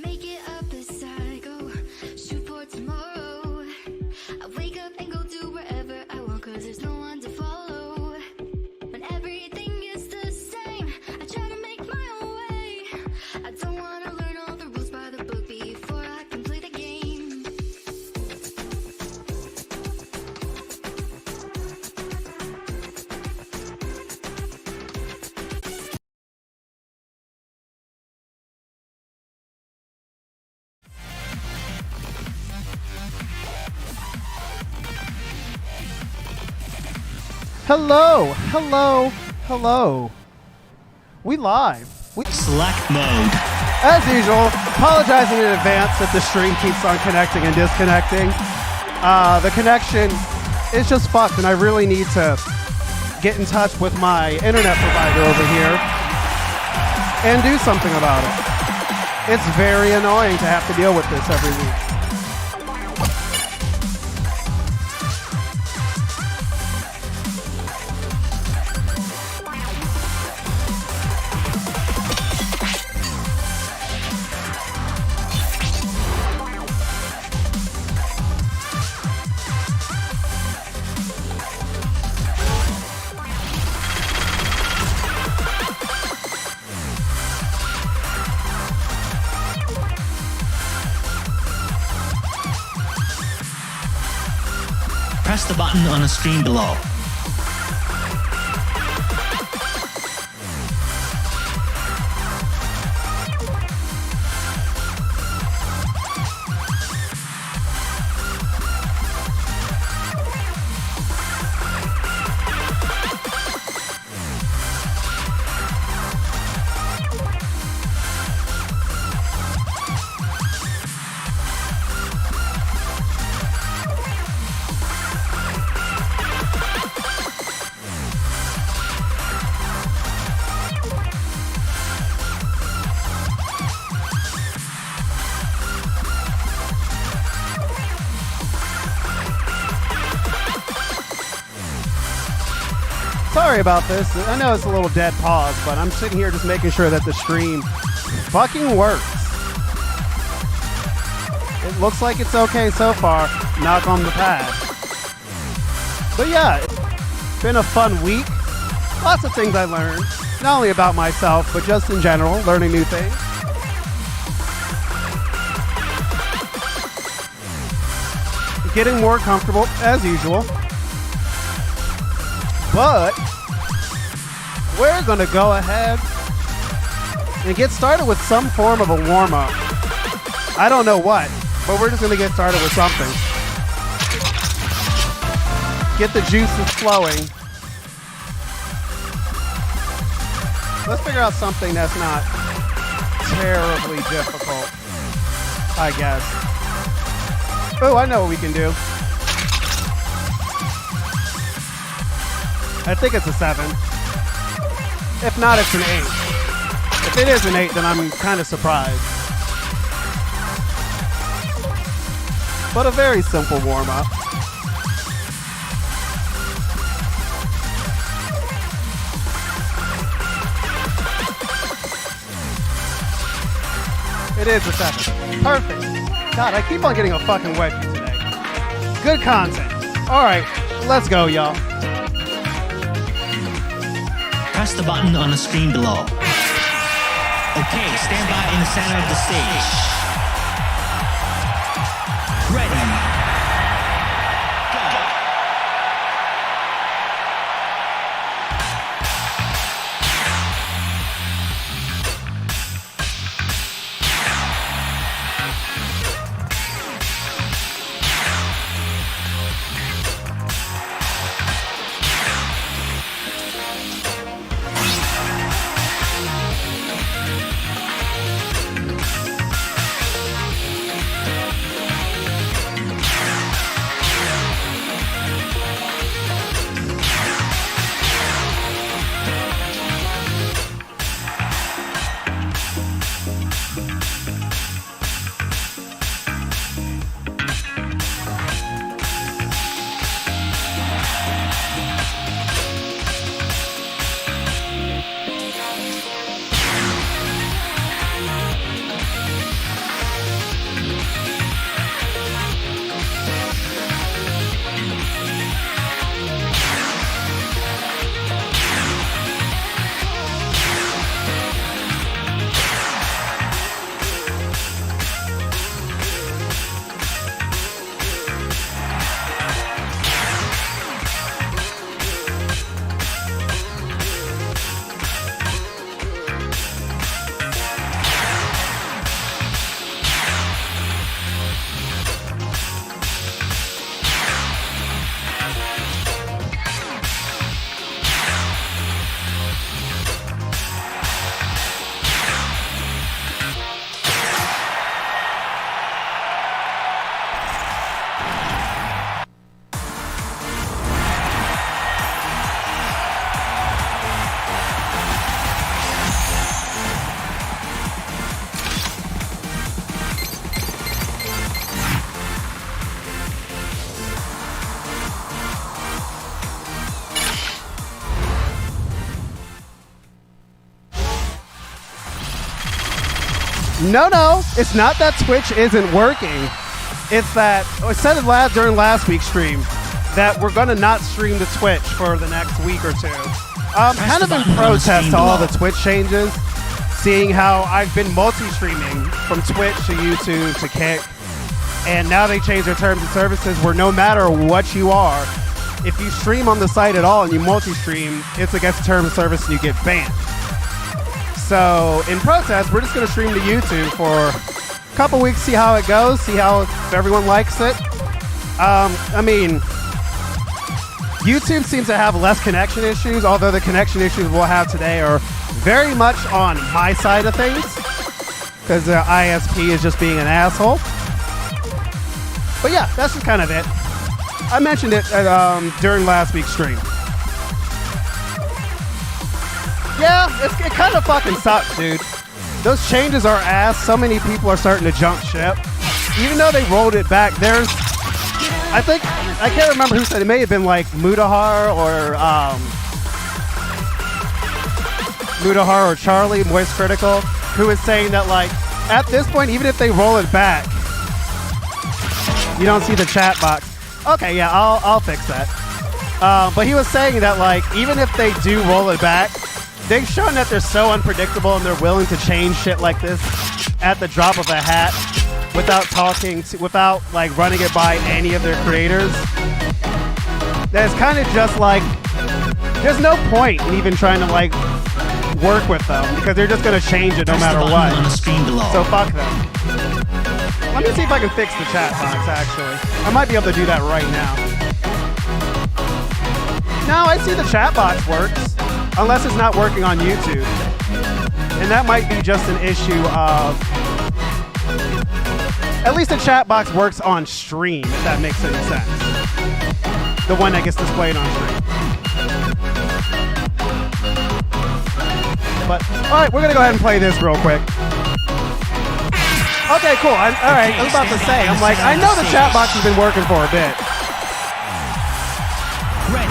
make it up as I go, shoot for tomorrow. I wake up and go do wherever I want, cause there's no one to follow. When everything is the same, I try to make my own way. I don't wanna learn all the rules by the book before I can play the game. Hello. We live. Select mode. As usual, apologizing in advance if the stream keeps on connecting and disconnecting. The connection is just fucked, and I really need to get in touch with my internet provider over here and do something about it. It's very annoying to have to deal with this every week. Press the button on the screen below. Sorry about this. I know it's a little dead pause, but I'm sitting here just making sure that the stream fucking works. It looks like it's okay so far. Knock on the pad. But yeah, it's been a fun week. Lots of things I learned. Not only about myself, but just in general, learning new things. Getting more comfortable, as usual. But we're going to go ahead and get started with some form of a warm-up. I don't know what, but we're just going to get started with something. Get the juices flowing. Let's figure out something that's not terribly difficult, I guess. Oh, I know what we can do. I think it's a 7. If not, it's an 8. If it is an 8, then I'm kind of surprised. But a very simple warm-up. It is a 7. Perfect. God, I keep on getting a fucking wedgie today. Good content. All right, let's go, y'all. Press the button on the screen below. Okay, stand by in the center of the stage. Ready. Go. No, it's not that Twitch isn't working. It's that I said it during last week's stream that we're gonna not stream to Twitch for the next week or two. Kind of in protest to all the Twitch changes, seeing how I've been multi-streaming from Twitch to YouTube to Kick, and now they changed their terms and services where no matter what you are, if you stream on the site at all and you multi-stream, it's against the terms of service and you get banned. So in protest, we're just gonna stream to YouTube for a couple weeks, see how it goes, see how if everyone likes it. I mean, YouTube seems to have less connection issues, although the connection issues we'll have today are very much on my side of things, because the ISP is just being an asshole. But yeah, that's just kind of it. I mentioned it during last week's stream. Yeah, it kind of fucking sucks, dude. Those changes are ass. So many people are starting to jump ship. Even though they rolled it back, I can't remember who said it. May have been like Mudahar or Charlie, Moist Critical, who is saying that like at this point, even if they roll it back, you don't see the chat box. Okay, yeah, I'll fix that. But he was saying that like even if they do roll it back, they've shown that they're so unpredictable and they're willing to change shit like this at the drop of a hat without like running it by any of their creators. That's kind of just like there's no point in even trying to like work with them because they're just gonna change it no matter what. So fuck them. Let me see if I can fix the chat box actually. I might be able to do that right now. No, I see the chat box works. Unless it's not working on YouTube. And that might be just an issue of... At least the chat box works on stream, if that makes any sense. The one that gets displayed on stream. But, alright, we're gonna go ahead and play this real quick. Okay, cool. Alright, I was about to say, I'm like, I know the chat box has been working for a bit. Ready.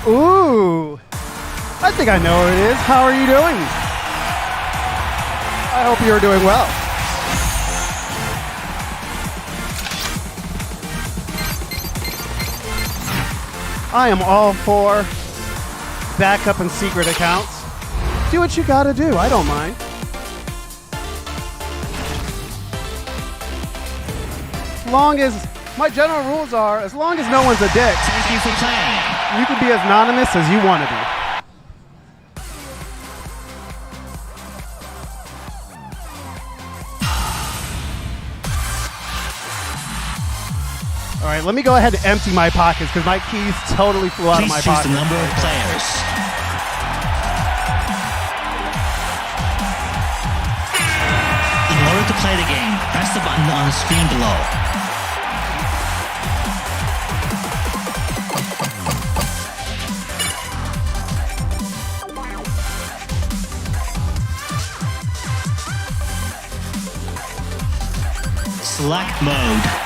Ooh, I think I know what it is. How are you doing? I hope you're doing well. I am all for backup and secret accounts. Do what you gotta do. I don't mind. As long as my general rules are, as long as no one's a dick. Thank you for playing. You can be as anonymous as you want to be. All right, let me go ahead and empty my pockets because my keys totally flew out of Please my choose pocket. the number of players. In order to play the game, press the button on the screen below. Select mode.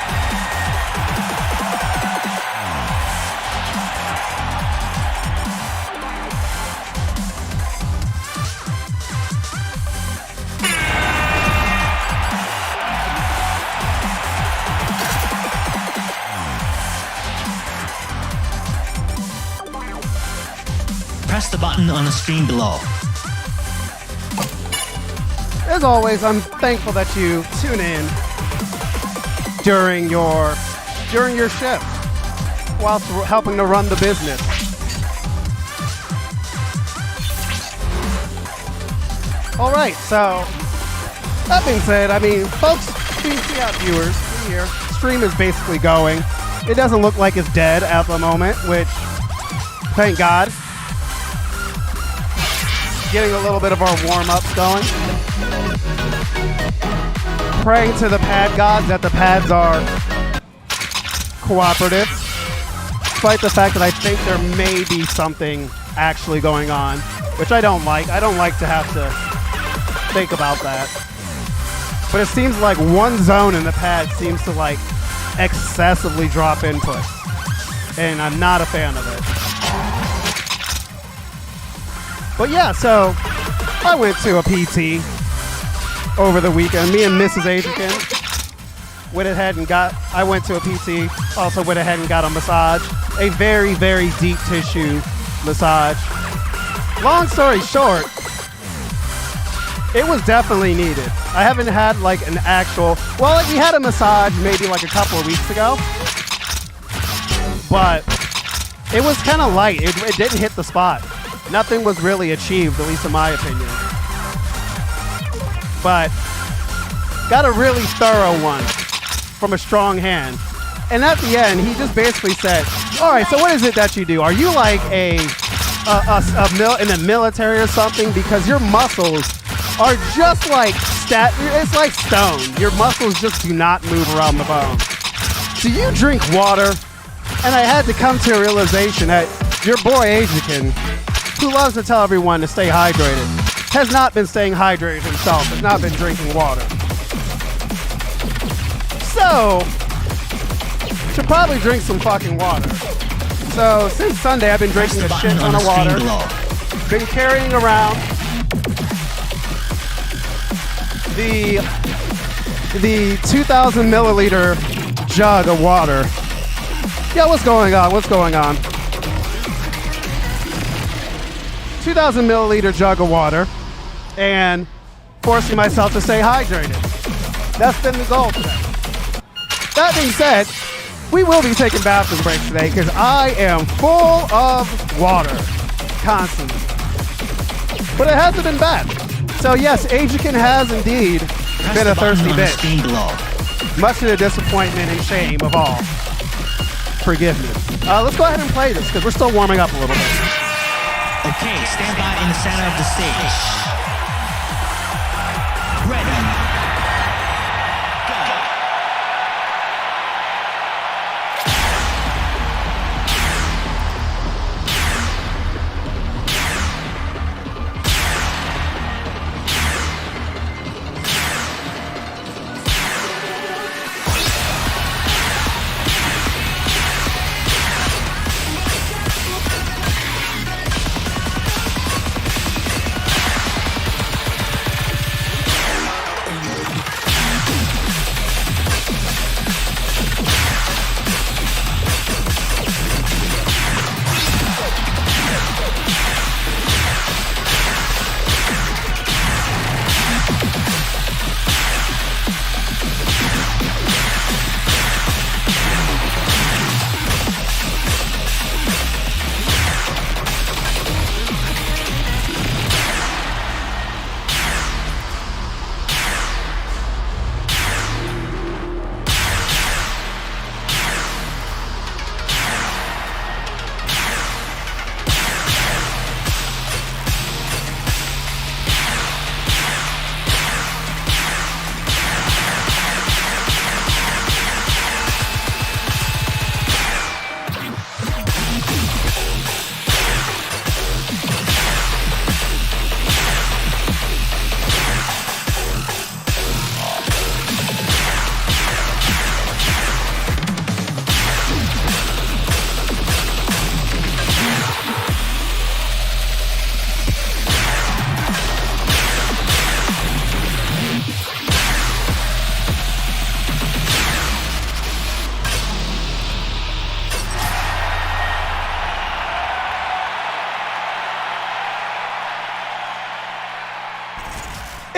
Press the button on the screen below. As always, I'm thankful that you tune in during your shift whilst helping to run the business. All right, so that being said, I mean, folks, we see out viewers here. Stream is basically going. It doesn't look like it's dead at the moment, which, thank God. Getting a little bit of our warm-ups going. Praying to the pad gods that the pads are cooperative, despite the fact that I think there may be something actually going on, which I don't like. I don't like to have to think about that. But it seems like one zone in the pad seems to like excessively drop input, and I'm not a fan of it. But yeah, so I went to a PT over the weekend. Me and Mrs. Eijiken went ahead and I went to a PT, also went ahead and got a massage. A very, very deep tissue massage. Long story short, it was definitely needed. I haven't had like an actual, well, like we had a massage maybe like a couple of weeks ago, but it was kind of light. It didn't hit the spot. Nothing was really achieved, at least in my opinion. But got a really thorough one from a strong hand. And at the end, he just basically said, all right, so what is it that you do? Are you like in the military or something? Because your muscles are just like it's like stone. Your muscles just do not move around the bone. Do you drink water? And I had to come to a realization that your boy Eijiken, who loves to tell everyone to stay hydrated, has not been staying hydrated himself, has not been drinking water. So, should probably drink some fucking water. So, since Sunday, I've been drinking a shit ton of water. Been carrying around the 2,000 milliliter jug of water. Yeah, what's going on? What's going on? 2,000 milliliter jug of water and forcing myself to stay hydrated. That's been the goal today. That being said, we will be taking bathroom breaks today because I am full of water constantly. But it hasn't been bad. So yes, Eijiken has indeed been a thirsty bitch. Much to the disappointment and shame of all. Forgive me. Let's go ahead and play this because we're still warming up a little bit. Okay, stand by in the center of the stage. Ready. Go.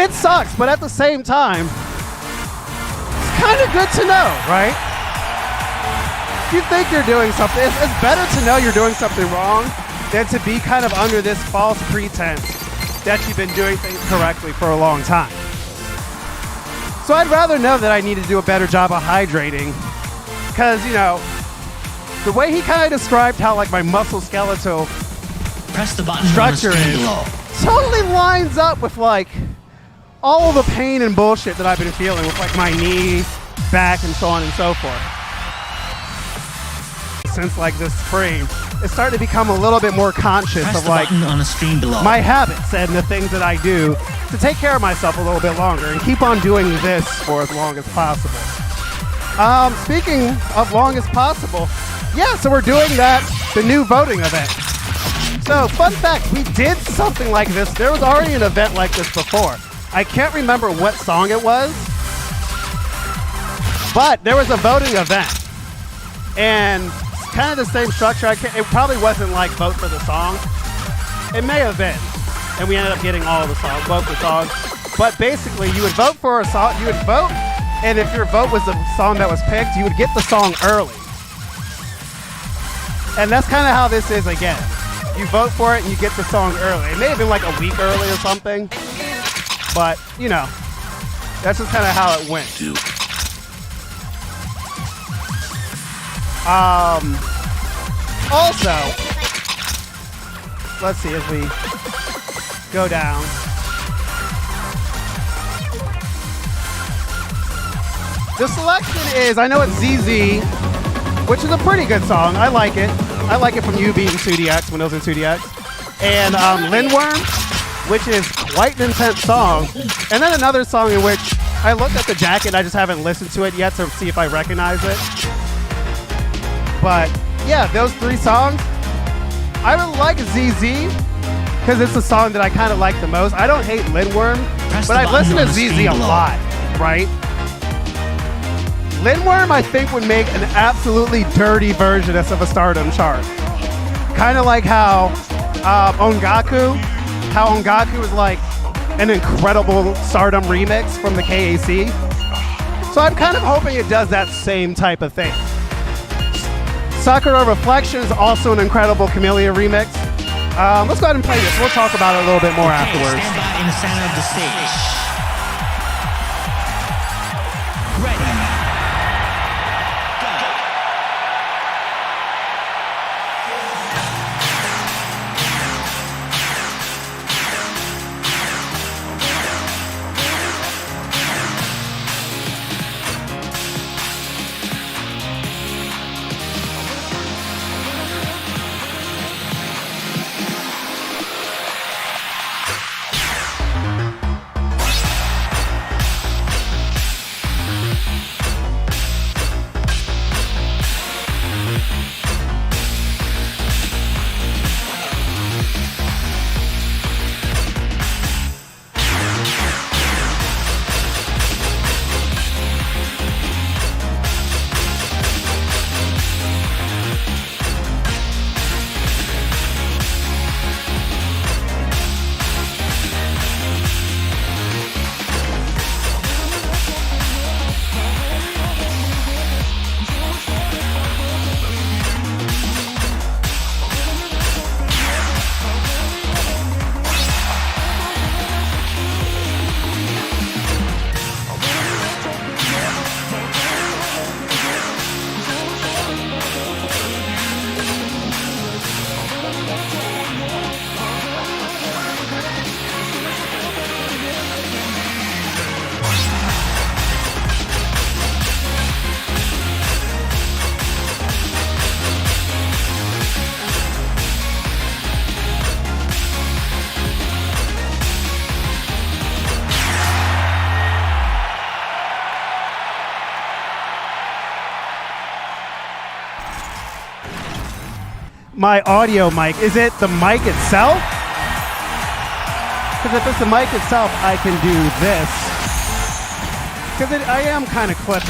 it sucks, but at the same time, it's kind of good to know, right? If you think you're doing something, it's better to know you're doing something wrong than to be kind of under this false pretense that you've been doing things correctly for a long time. So I'd rather know that I need to do a better job of hydrating, because, you know, the way he kind of described how like my musculoskeletal Press the button on the structure screen is below. totally lines up with like all the pain and bullshit that I've been feeling with like my knee, back, and so on and so forth. Since like this spring, it's starting to become a little bit more conscious Press of the like button on the screen below. my habits and the things that I do to take care of myself a little bit longer and keep on doing this for as long as possible. Speaking of long as possible, yeah, so we're doing the new voting event. So, fun fact, we did something like this. There was already an event like this before. I can't remember what song it was, but there was a voting event. And kind of the same structure. It probably wasn't like vote for the song. It may have been. And we ended up getting all of the songs, both the songs. But basically, you would vote for a song, you would vote, and if your vote was the song that was picked, you would get the song early. And that's kind of how this is again. You vote for it and you get the song early. It may have been like a week early or something, but you know, that's just kind of how it went. Also, let's see as we go down. The selection is, I know it's ZZ, which is a pretty good song. I like it. I like it from UB and 2DX when it was in 2DX. And Lindworm, which is quite an intense song. And then another song in which I looked at the jacket, I just haven't listened to it yet to see if I recognize it. But yeah, those three songs. I really like ZZ because it's the song that I kind of like the most. I don't hate Lindworm, but I've listened to ZZ a lot, right? Lindworm, I think, would make an absolutely dirty version of a Stardom chart. Kind of like how Ongaku is like an incredible Stardom remix from the KAC. So I'm kind of hoping it does that same type of thing. Sakura Reflection is also an incredible Camellia remix. Let's go ahead and play this. We'll talk about it a little bit more afterwards. Stand by in the center of the stage. Ready. My audio mic, is it the mic itself? Because if it's the mic itself, I can do this. Because I am kind of clipping.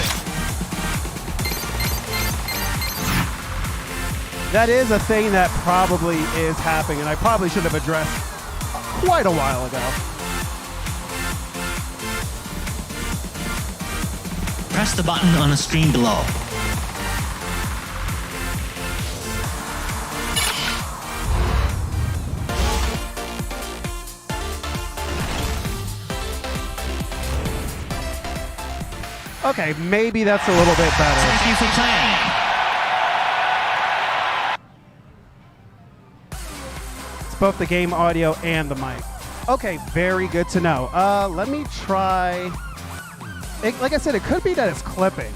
That is a thing that probably is happening, and I probably should have addressed quite a while ago. Press the button on the screen below. Okay, maybe that's a little bit better. Thank you for playing. It's both the game audio and the mic. Okay, very good to know. Let me try. Like I said, it could be that it's clipping.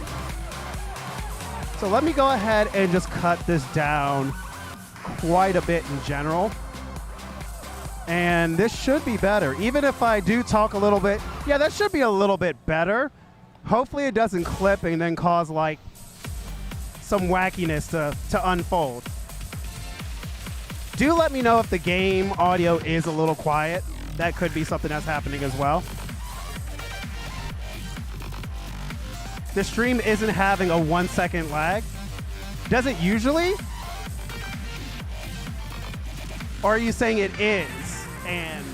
So let me go ahead and just cut this down quite a bit in general. And this should be better. Even if I do talk a little bit, yeah, that should be a little bit better. Hopefully it doesn't clip and then cause like some wackiness to unfold. Do let me know if the game audio is a little quiet. That could be something that's happening as well. The stream isn't having a 1 second lag. Does it usually? Or are you saying it is? And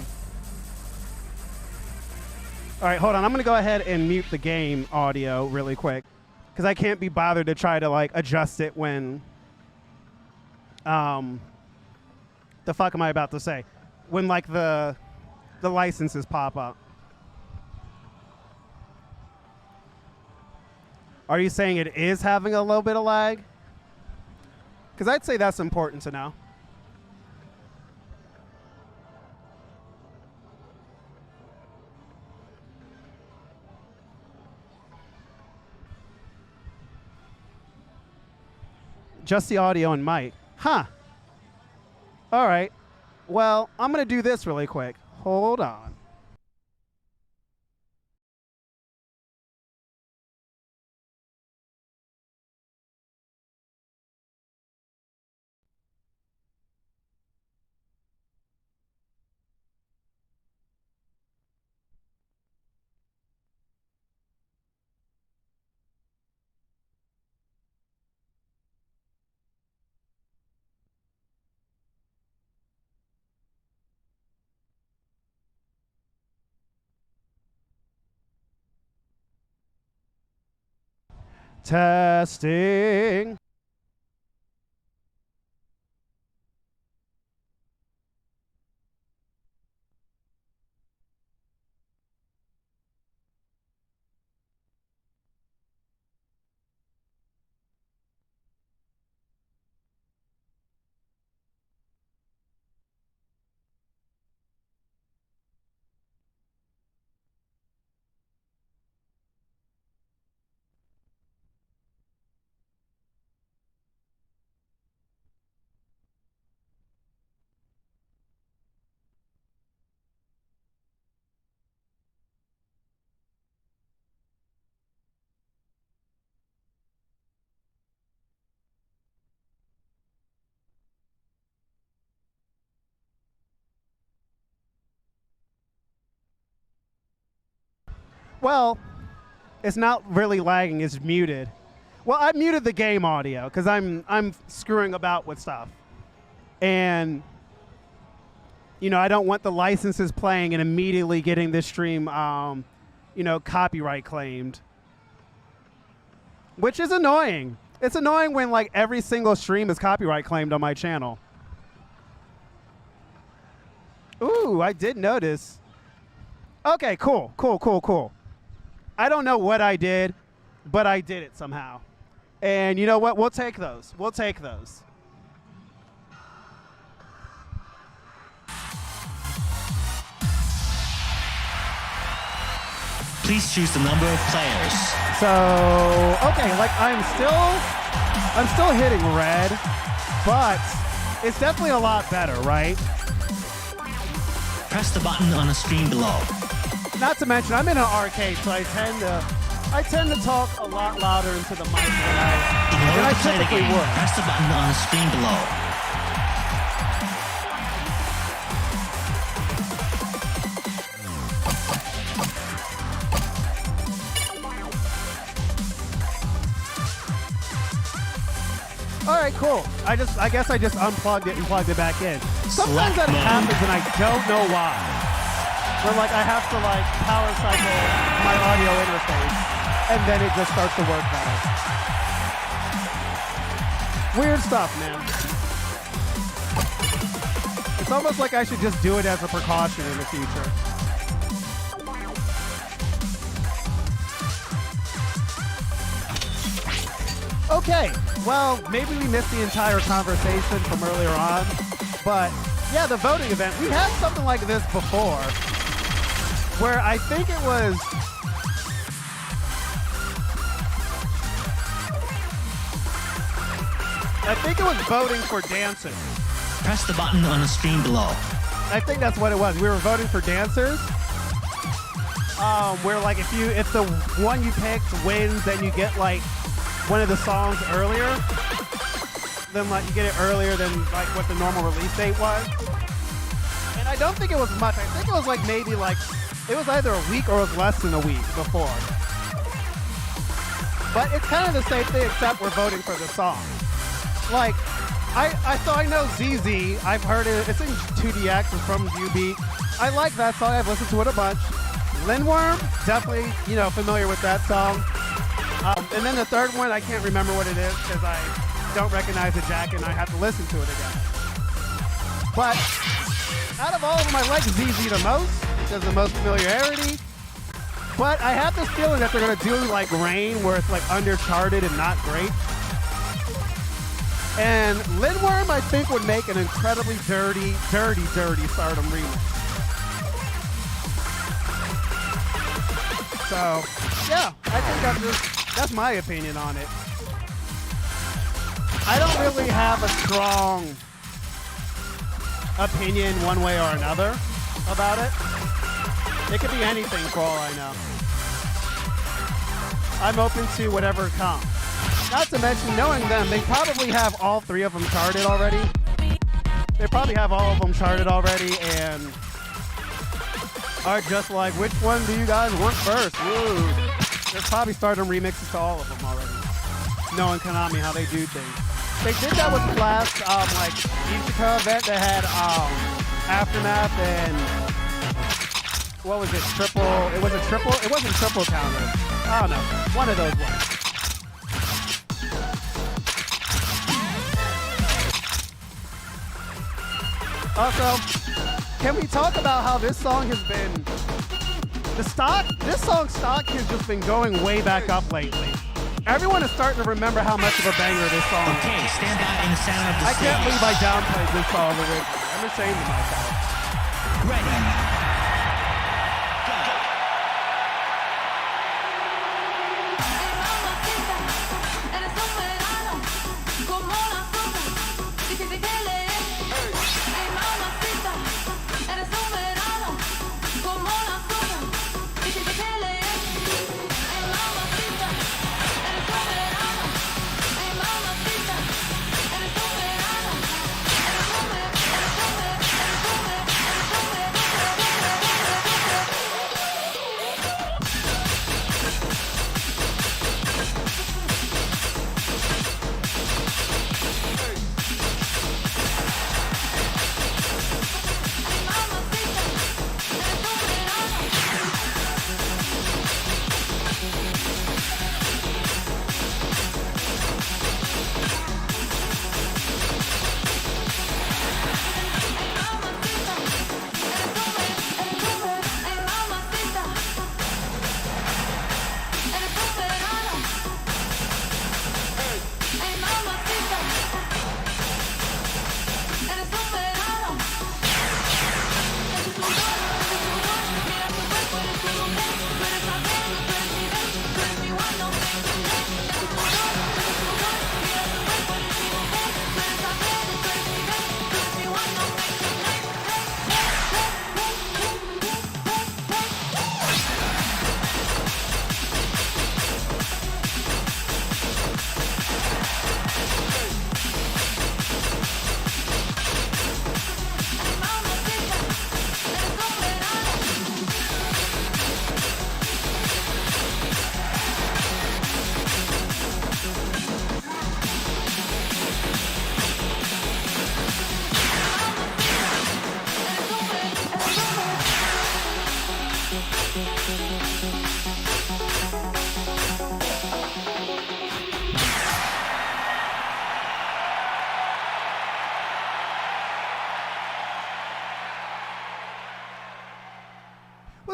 all right, hold on. I'm gonna go ahead and mute the game audio really quick because I can't be bothered to try to like adjust it when the fuck am I about to say? When like the licenses pop up. Are you saying it is having a little bit of lag? Because I'd say that's important to know. Just the audio and mic. Huh. All right. Well, I'm going to do this really quick. Hold on. Testing. Well, it's not really lagging, it's muted. Well, I muted the game audio because I'm screwing about with stuff. And you know, I don't want the licenses playing and immediately getting this stream you know, copyright claimed. Which is annoying. It's annoying when like every single stream is copyright claimed on my channel. Ooh, I did notice. Okay, cool. I don't know what I did, but I did it somehow. And you know what? We'll take those. Please choose the number of players. So, okay, like I'm still hitting red, but it's definitely a lot better, right? Press the button on the screen below. Not to mention, I'm in an arcade, so I tend to talk a lot louder into the mic In order than I to play the typically game, would. press the button on the screen below. All right, cool. I guess I just unplugged it and plugged it back in. Sometimes that happens and I don't know why. When like I have to like power cycle my audio interface and then it just starts to work better. Weird stuff, man. It's almost like I should just do it as a precaution in the future. Okay, well, maybe we missed the entire conversation from earlier on, but yeah, the voting event, we had something like this before, where I think it was, voting for dancers. Press the button on the screen below. I think that's what it was. We were voting for dancers. Where like if the one you picked wins, then you get like one of the songs earlier. Then like you get it earlier than like what the normal release date was. And I don't think it was much. I think it was like maybe like it was either a week or it was less than a week before. But it's kind of the same thing except we're voting for the song. Like I know ZZ. I've heard it. It's in 2DX. It's from UB. I like that song. I've listened to it a bunch. Lindworm, definitely, familiar with that song. And then the third one, I can't remember what it is because I don't recognize the jacket and I have to listen to it again. But out of all of them, I like ZZ the most because the most familiarity. But I have this feeling that they're going to do like Rain where it's like undercharted and not great. And Lindworm, I think, would make an incredibly dirty Stardom remix. So, yeah, I think that's my opinion on it. I don't really have a strong opinion one way or another about it. It could be anything for all I know. I'm open to whatever comes. Not to mention, knowing them, they probably have all three of them charted already. They probably have all of them charted already and are just like, which one do you guys want first? Woo. There's probably Stardom remixes to all of them already. Knowing Konami, how they do things. They did that with the last, Eijiken event that had, Aftermath and, what was it, it wasn't triple counter. I don't know, one of those ones. Also, can we talk about how this song has been, this song's stock has just been going way back up lately. Everyone is starting to remember how much of a banger this song is. Okay, stand by in the center of the I stage. can't believe I downplayed this song already. I'm ashamed of myself. Ready.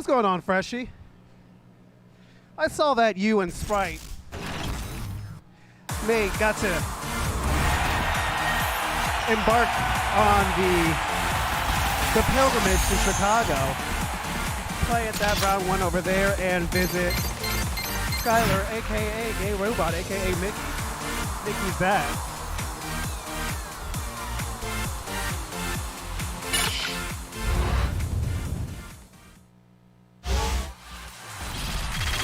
What's going on, Freshie? I saw that you and Sprite got to embark on the pilgrimage to Chicago, play at that round one over there, and visit Skylar, aka Gay Robot, aka Mickey. Mickey's back.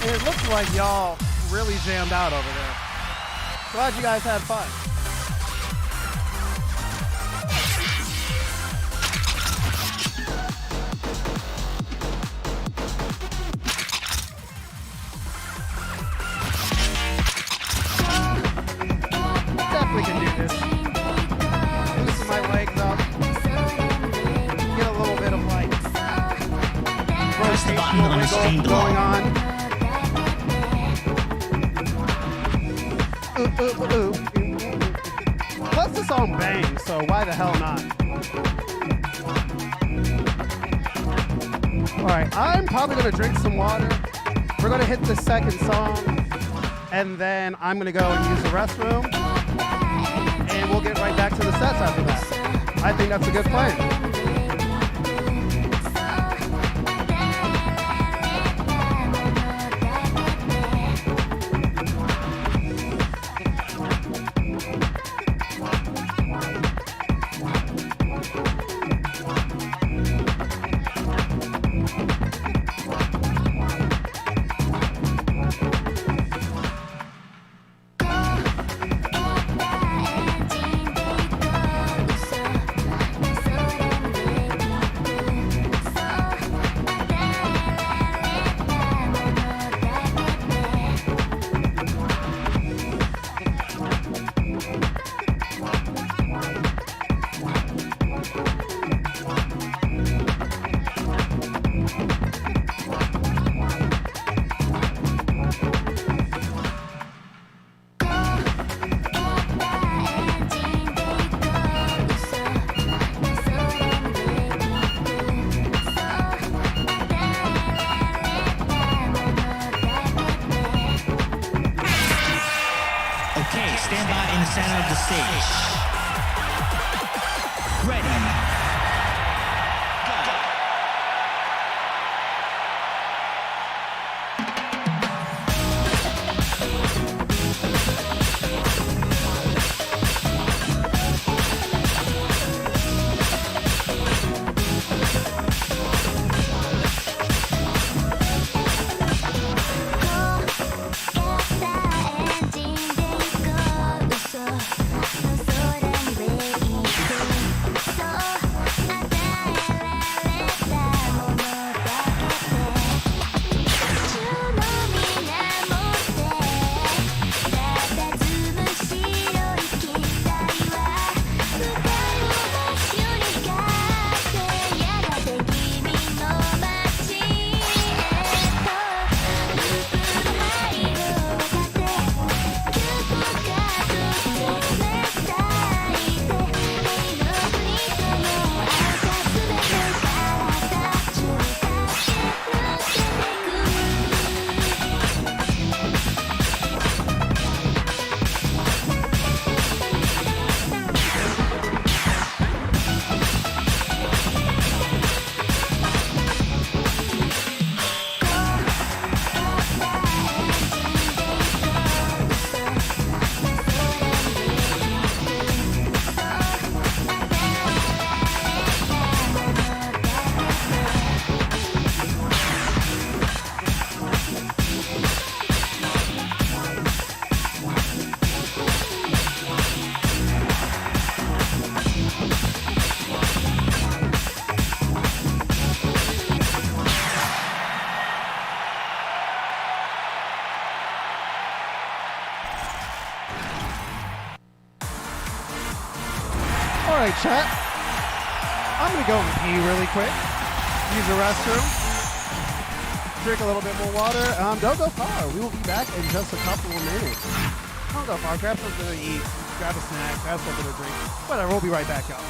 And it looks like y'all really jammed out over there. Glad you guys had fun. Definitely can do this. Loosen my legs up. Get a little bit of like Press the button on the screen rotation going below. on. Plus the song bangs, so why the hell not? Alright, I'm probably gonna drink some water. We're gonna hit the second song, and then I'm gonna go and use the restroom, and we'll get right back to the sets after that. I think that's a good plan. Okay, stand by in the center of the stage. Ready. Go. All right, chat. I'm gonna go and pee really quick. Use the restroom. Drink a little bit more water. Don't go far. We will be back in just a couple of minutes. Don't go far. Grab something to eat. Grab a snack. Grab something to drink. Whatever. We'll be right back, y'all.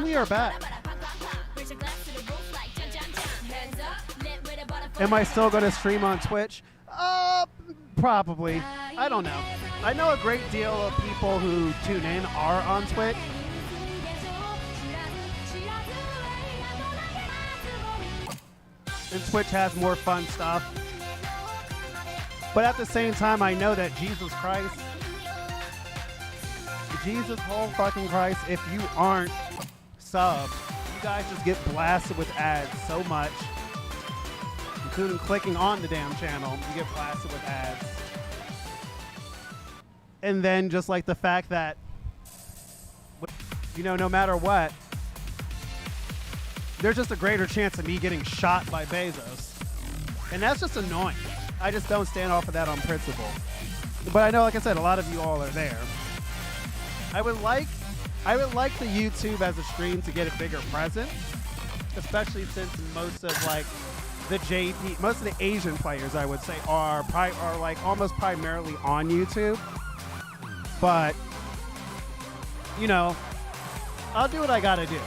we are back. Am I still going to stream on Twitch? Probably. I don't know. I know a great deal of people who tune in are on Twitch. And Twitch has more fun stuff. But at the same time, I know that Jesus whole fucking Christ, if you aren't subbed, you guys just get blasted with ads so much. Including clicking on the damn channel, you get blasted with ads. And then just like the fact that, you know, no matter what, there's just a greater chance of me getting shot by Bezos. And that's just annoying. I just don't stand off of that on principle. But I know, like I said, a lot of you all are there. I would like the YouTube as a stream to get a bigger presence, especially since most of like most of the Asian players, I would say, are like almost primarily on YouTube. But you know, I'll do what I gotta do.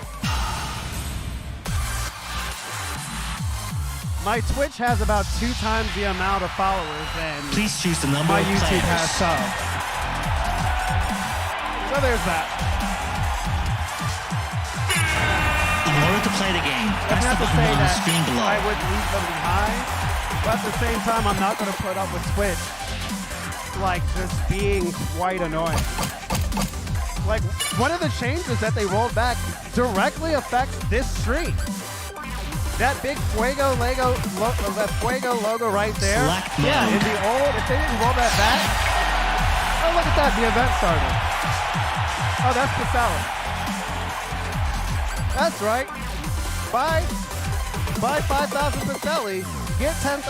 My Twitch has about 2 times the amount of followers than Please choose the number my of YouTube players. has subs. So there's that. In order to play the game, I press the have to button say on the that screen below. I would leave them behind, but at the same time, I'm not going to put up with Twitch like just being quite annoying. Like, one of the changes that they rolled back directly affects this stream. That big Fuego logo right there. Select mode. Yeah, in the old, if they didn't roll that back, oh, look at that, the event started. Oh, that's the salad. That's right. Buy 5,000 Pacelli, get 10,000.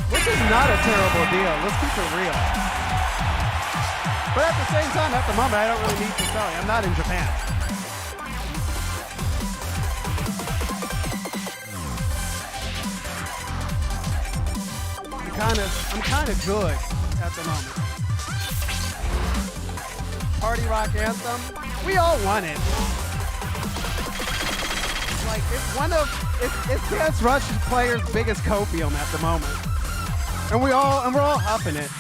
Which is not a terrible deal. Let's keep it real. But at the same time, at the moment, I don't really need Pacelli. I'm not in Japan. I'm kind of good at the moment. Party Rock Anthem, we all want it. Like, it's Dance Rush players' biggest copium at the moment. And we're all huffing it.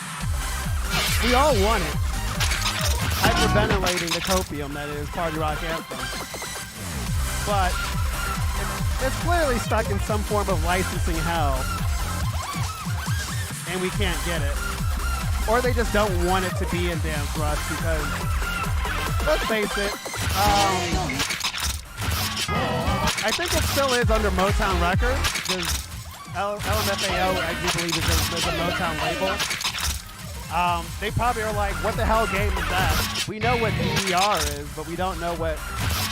We all want it. Hyperventilating the copium that is Party Rock Anthem. But it's clearly stuck in some form of licensing hell. And we can't get it. Or they just don't want it to be in Dance Rush because, let's face it, I think it still is under Motown Records because LMFAO, I do believe, is a Motown label. They probably are like, what the hell game is that? We know what DDR is, but we don't know what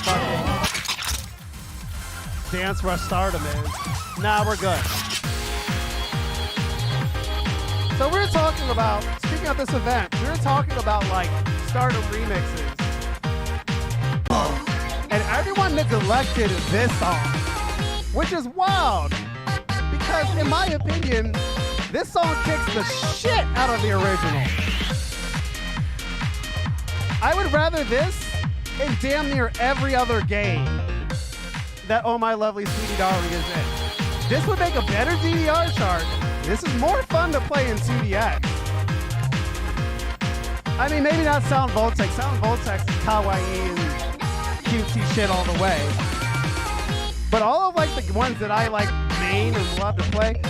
fucking Dance Rush Stardom is. Nah, we're good. So we're talking about, speaking of this event, we're talking about like Stardom remixes. And everyone neglected this song, which is wild. Because in my opinion, this song kicks the shit out of the original. I would rather this in damn near every other game that Oh My Lovely Sweetie Darling is in. This would make a better DDR chart. This is more fun to play in 2DX. I mean, maybe not Sound Voltex. Sound Voltex is kawaii and cutesy shit all the way. But all of like the ones that I like main and love to play,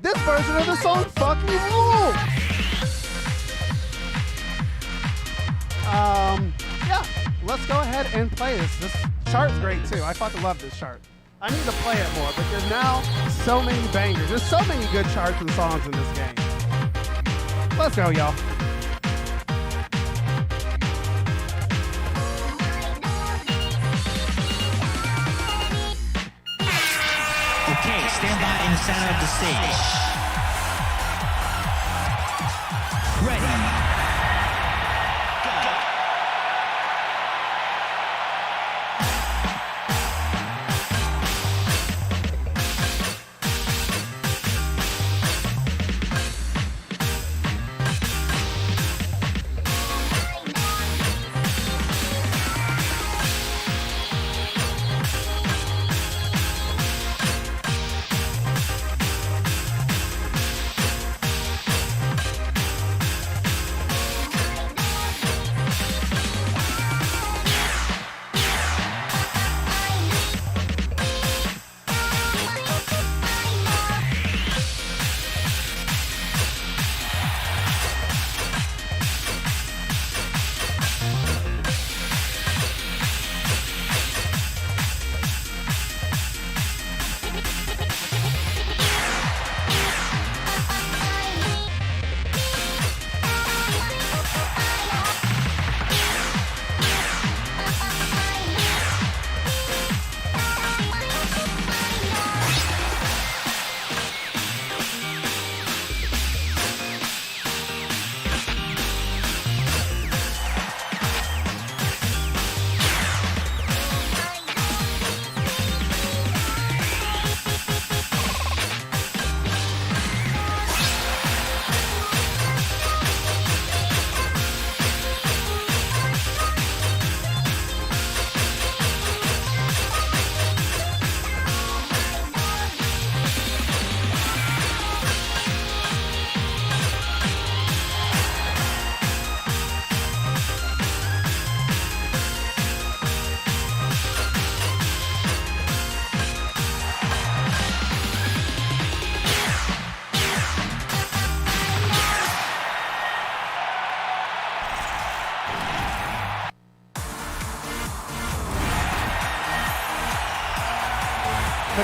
this version of the song fucking rules. Yeah, let's go ahead and play this. This chart's great too. I fucking love this chart. I need to play it more, but there's now so many bangers. There's so many good charts and songs in this game. Let's go, y'all. Okay, stand by in the center of the stage. Ready.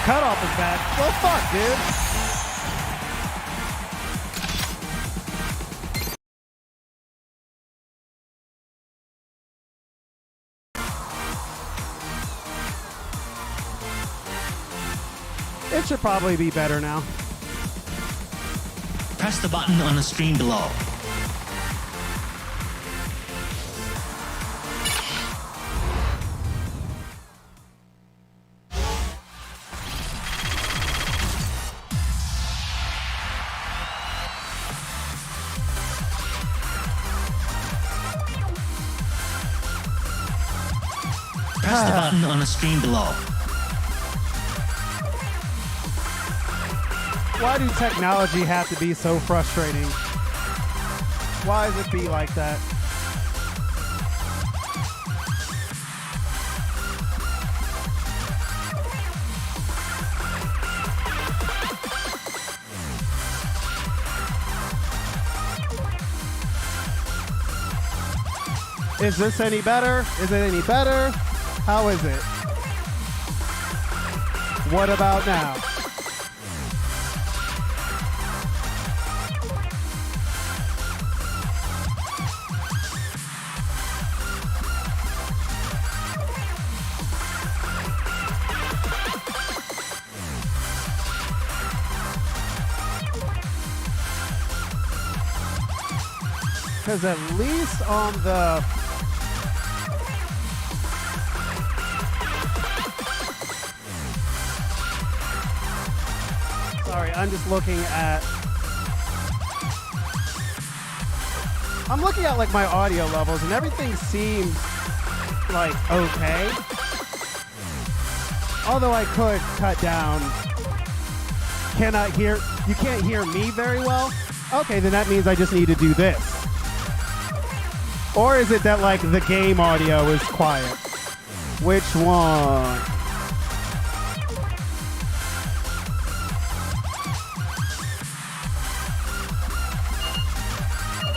cutoff is bad. Well, fuck, dude. It should probably be better now. Press the button on the screen below. Press the button on the screen below. Why do technology have to be so frustrating? Why does it be like that? Is this any better? Is it any better? How is it? What about now? Because at least on the sorry, I'm just looking at like my audio levels and everything seems like okay. Although I could cut down. You can't hear me very well? Okay, then that means I just need to do this. Or is it that like the game audio is quiet? Which one?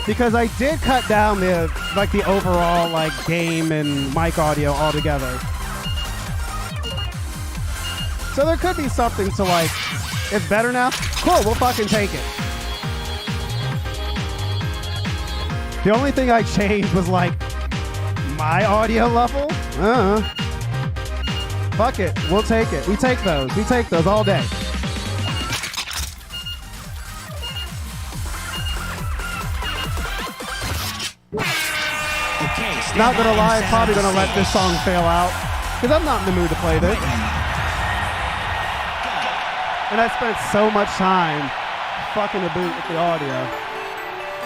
Because I did cut down the overall like game and mic audio altogether. So there could be something to like, it's better now? Cool, we'll fucking take it. The only thing I changed was like my audio level. Fuck it, we'll take it. We take those. We take those all day. Okay, not gonna lie, I'm probably gonna let this song fail out because I'm not in the mood to play this. And I spent so much time fucking about with the audio.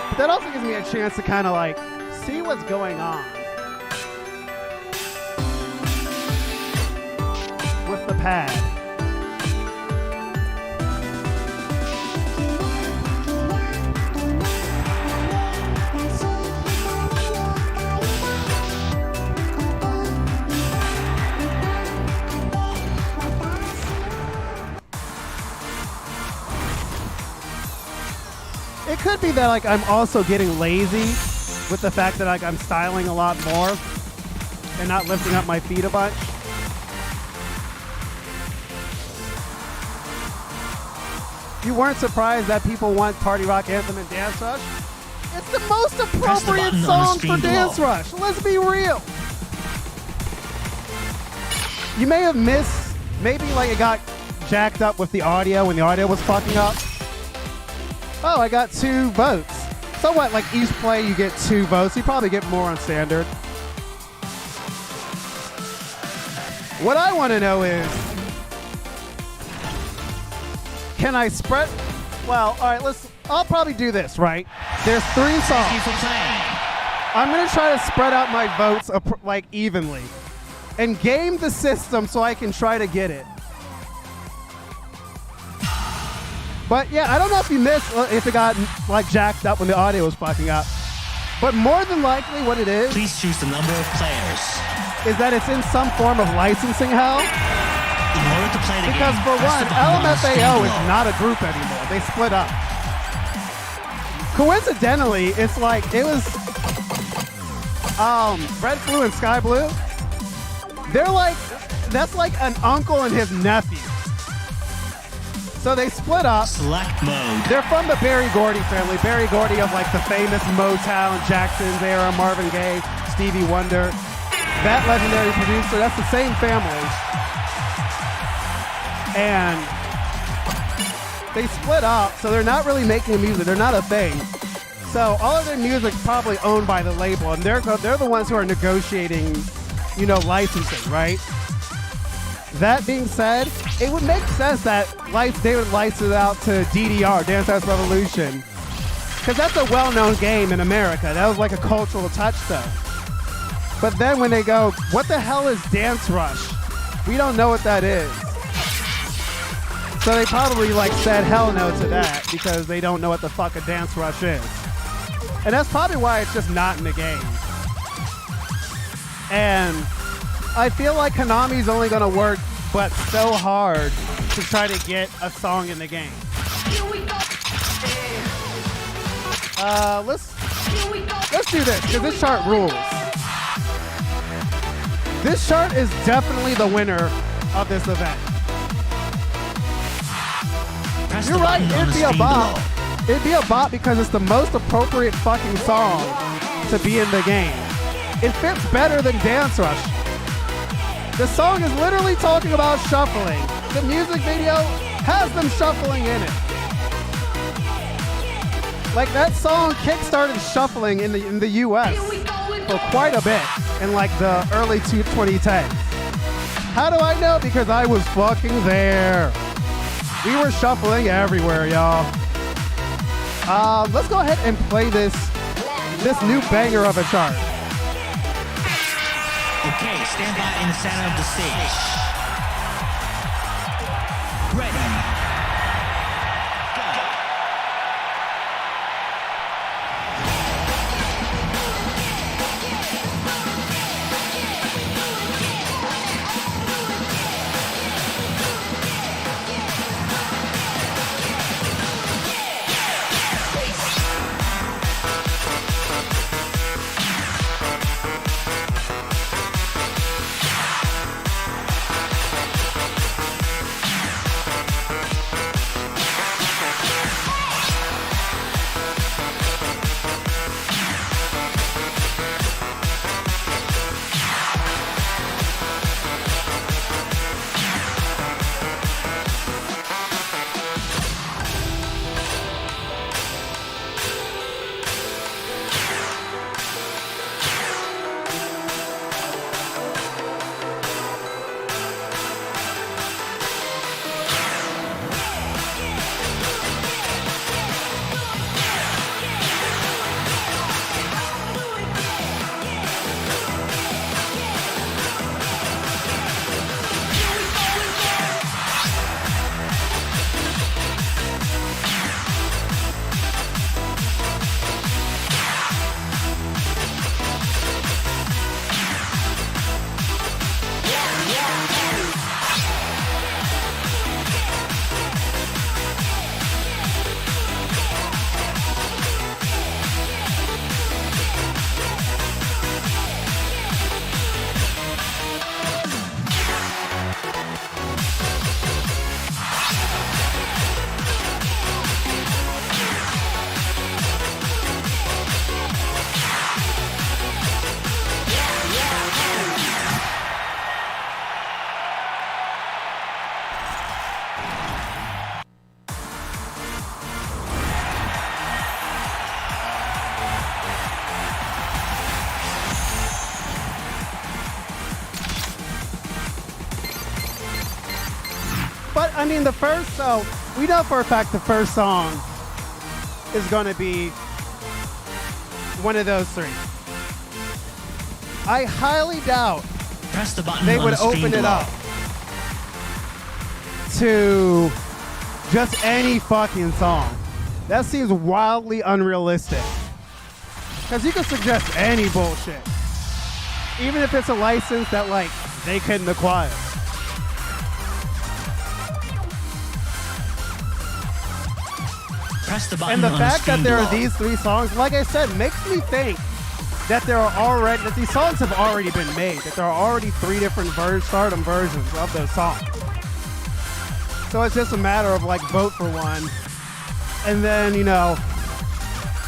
But that also gives me a chance to kind of like see what's going on with the pad. It could be that like I'm also getting lazy with the fact that like I'm styling a lot more and not lifting up my feet a bunch. You weren't surprised that people want Party Rock Anthem and Dance Rush? It's the most appropriate song for Dance Rush. Let's be real. You may have missed, maybe like it got jacked up with the audio when the audio was fucking up. Oh, I got 2 votes. So what, like each play you get 2 votes. You probably get more on standard. What I want to know is, can I spread? Well, all right, I'll probably do this, right? There's 3 songs. Thank you for playing. I'm going to try to spread out my votes like evenly and game the system so I can try to get it. But yeah, I don't know if you missed if it got like jacked up when the audio was fucking up. But more than likely what it is Please choose the number of players. is that it's in some form of licensing hell. In order to play the Because game, for press one, the button on the screen LMFAO is below. not a group anymore. They split up. Coincidentally, it's like it was Red Blue and Sky Blue. They're like, that's like an uncle and his nephew. So they split up. Select mode. They're from the Berry Gordy family. Berry Gordy of like the famous Motown, Jackson's era, Marvin Gaye, Stevie Wonder. That legendary producer, that's the same family. And they split up, so they're not really making music. They're not a thing. So all of their music's probably owned by the label, and they're the ones who are negotiating, you know, licensing, right? That being said, it would make sense that they would license it out to DDR, Dance Dance Revolution, because that's a well-known game in America. That was like a cultural touchstone. But then when they go, what the hell is Dance Rush? We don't know what that is. So they probably like said hell no to that because they don't know what the fuck a Dance Rush is. And that's probably why it's just not in the game. And I feel like Konami's only going to work but so hard to try to get a song in the game. Let's do this because this chart rules. This chart is definitely the winner of this event. Press You're the right, button on it'd the be a screen bop. below. It'd be a bop because it's the most appropriate fucking song to be in the game. It fits better than Dance Rush. The song is literally talking about shuffling. The music video has them shuffling in it. Like that song kickstarted shuffling in the US for quite a bit in like the early 2010s. How do I know? Because I was fucking there. We were shuffling everywhere, y'all. Let's go ahead and play this new banger of a chart. Okay, stand by in the center of the stage. Ready. Go. But I mean, we know for a fact the first song is going to be one of those three. I highly doubt Press the button they on would the screen open it below. up to just any fucking song. That seems wildly unrealistic. Because you can suggest any bullshit. Even if it's a license that, like, they couldn't acquire. Press the button And the on fact the that screen there below. are these three songs, like I said, makes me think that that these songs have already been made, that there are already three different stardom versions of those songs. So it's just a matter of like vote for one. And then, you know,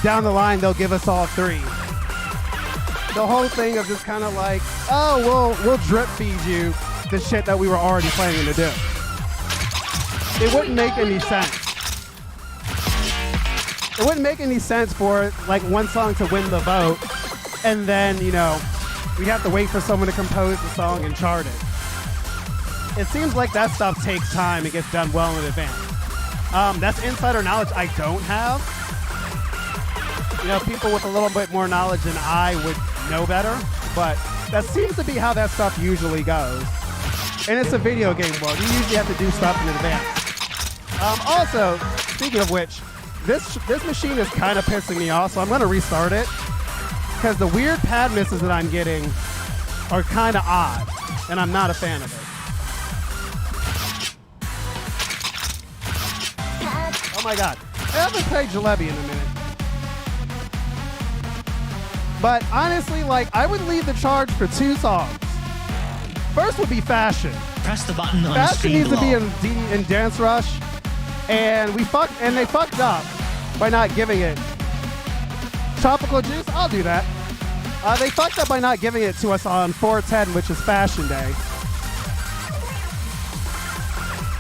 down the line, they'll give us all 3. The whole thing of just kind of like, oh, we'll drip feed you the shit that we were already planning to do. It wouldn't make any sense. It wouldn't make any sense for like one song to win the vote, and then, you know, we'd have to wait for someone to compose the song and chart it. It seems like that stuff takes time and gets done well in advance. That's insider knowledge I don't have. You know, people with a little bit more knowledge than I would know better, but that seems to be how that stuff usually goes. And it's a video game world. You usually have to do stuff in advance. Also, speaking of which, this machine is kind of pissing me off, so I'm going to restart it because the weird pad misses that I'm getting are kind of odd, and I'm not a fan of it. Oh my god. I haven't played Jalebi in a minute. But honestly, like, I would lead the charge for 2 songs. First would be Fashion. Press the button on the Fashion screen needs below. to be in Dance Rush, and they fucked up by not giving it. Tropical Juice, I'll do that. They fucked up by not giving it to us on 410, which is Fashion Day.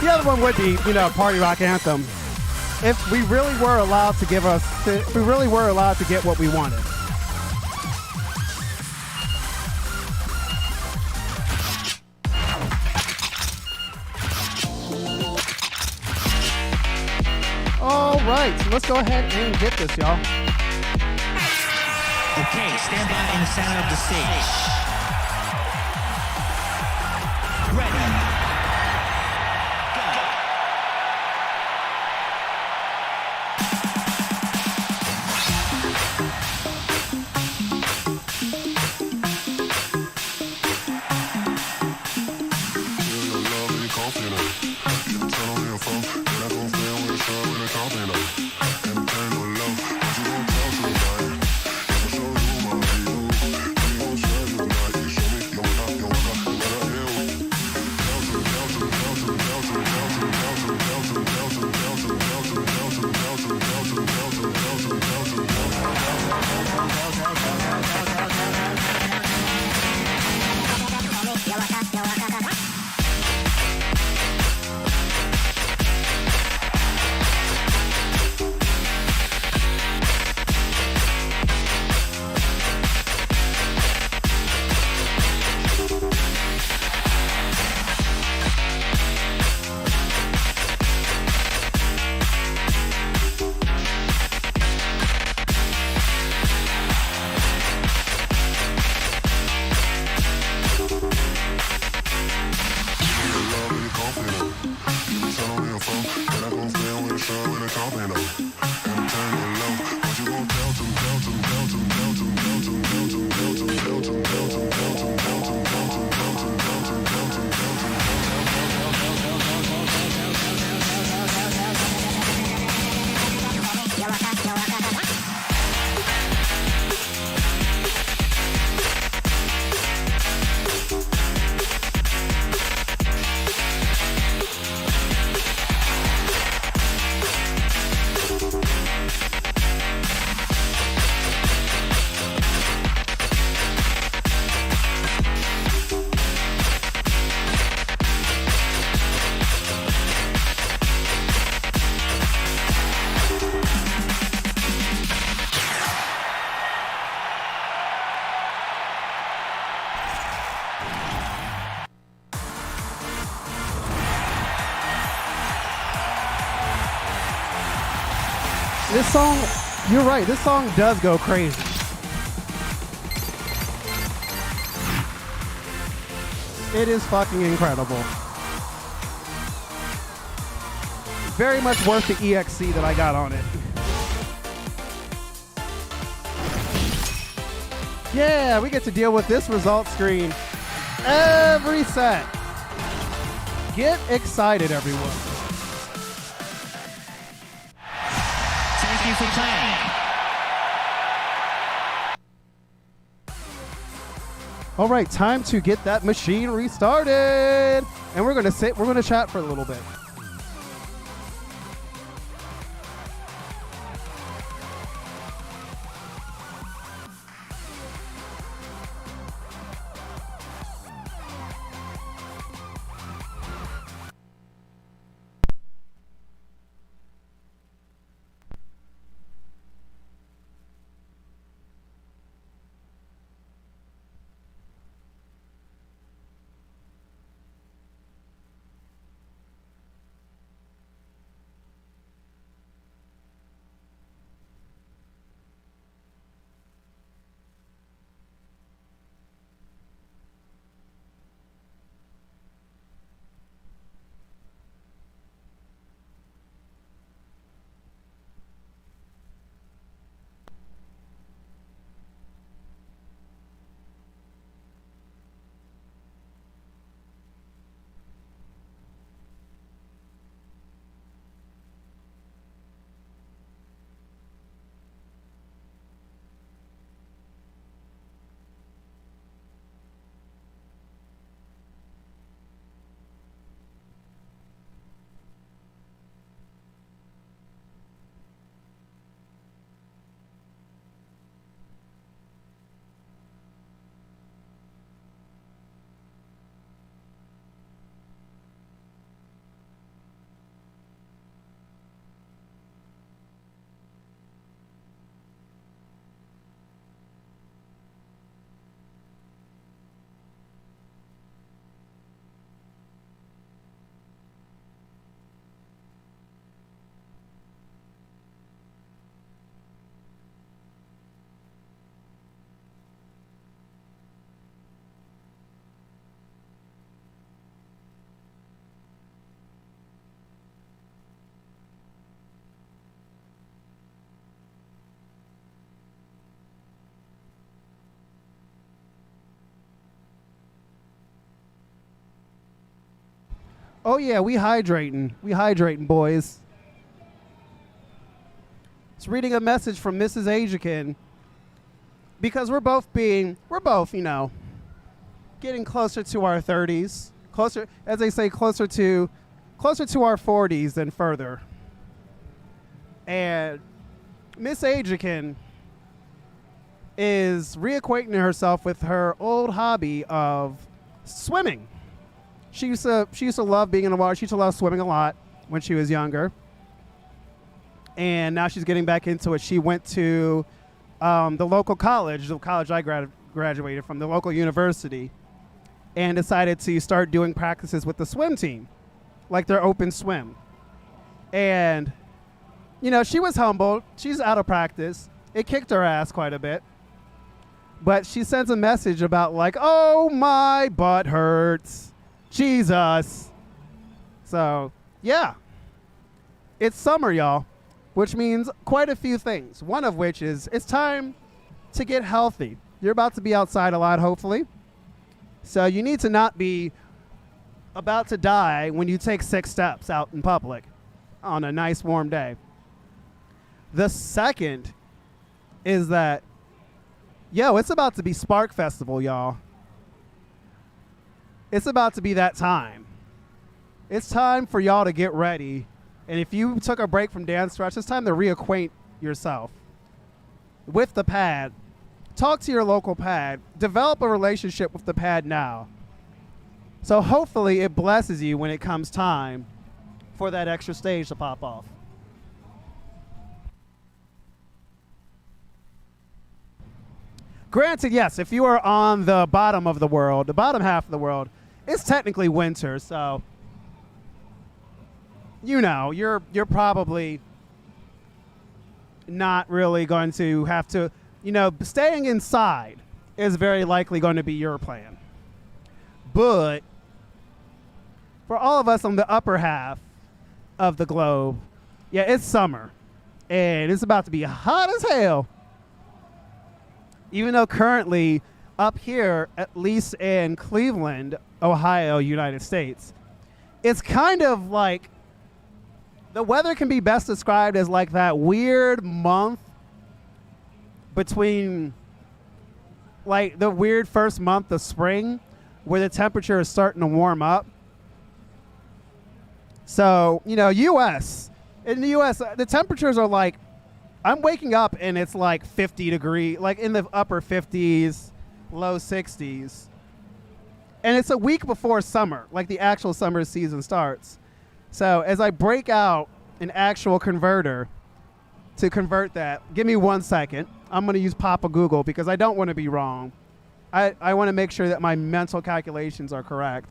The other one would be, you know, Party Rock Anthem. If we really were allowed to get what we wanted. All right, so let's go ahead and get this, y'all. Okay, stand by in the center of the stage. Ready. This song, you're right, this song does go crazy. It is fucking incredible. Very much worth the EXC that I got on it. Yeah, we get to deal with this result screen every set. Get excited, everyone. Thank you for playing. All right, time to get that machine restarted. And we're gonna chat for a little bit. Oh yeah, we hydrating. We hydrating, boys. It's reading a message from Mrs. Eijiken because we're both, you know, getting closer to our 30s. Closer, as they say, closer to our 40s than further. And Miss Eijiken is reacquainting herself with her old hobby of swimming. She used to love being in the water. She used to love swimming a lot when she was younger. And now she's getting back into it. She went to the local college, the college I graduated from, the local university, and decided to start doing practices with the swim team, like their open swim. And, you know, she was humbled. She's out of practice. It kicked her ass quite a bit. But she sends a message about like, oh, my butt hurts. Jesus. So, yeah. It's summer, y'all, which means quite a few things. One of which is it's time to get healthy. You're about to be outside a lot, hopefully. So you need to not be about to die when you take 6 steps out in public on a nice warm day. The second is that, it's about to be Spark Festival, y'all. It's about to be that time. It's time for y'all to get ready. And if you took a break from DANCERUSH, it's time to reacquaint yourself with the pad. Talk to your local pad. Develop a relationship with the pad now. So hopefully it blesses you when it comes time for that extra stage to pop off. Granted, yes, if you are on the bottom of the world, the bottom half of the world, it's technically winter, so you know, you're probably not really going to have to, you know, staying inside is very likely going to be your plan. But for all of us on the upper half of the globe, it's summer and it's about to be hot as hell. Even though currently up here, at least in Cleveland, Ohio, United States, it's kind of like the weather can be best described as like that weird month between like the weird first month of spring where the temperature is starting to warm up. So, you know, in the US, the temperatures are like, I'm waking up and it's like 50 degrees, like in the upper 50s, low 60s. And it's a week before summer, like the actual summer season starts. So as I break out an actual converter to convert that, give me 1 second. I'm going to use Papa Google because I don't want to be wrong. I want to make sure that my mental calculations are correct.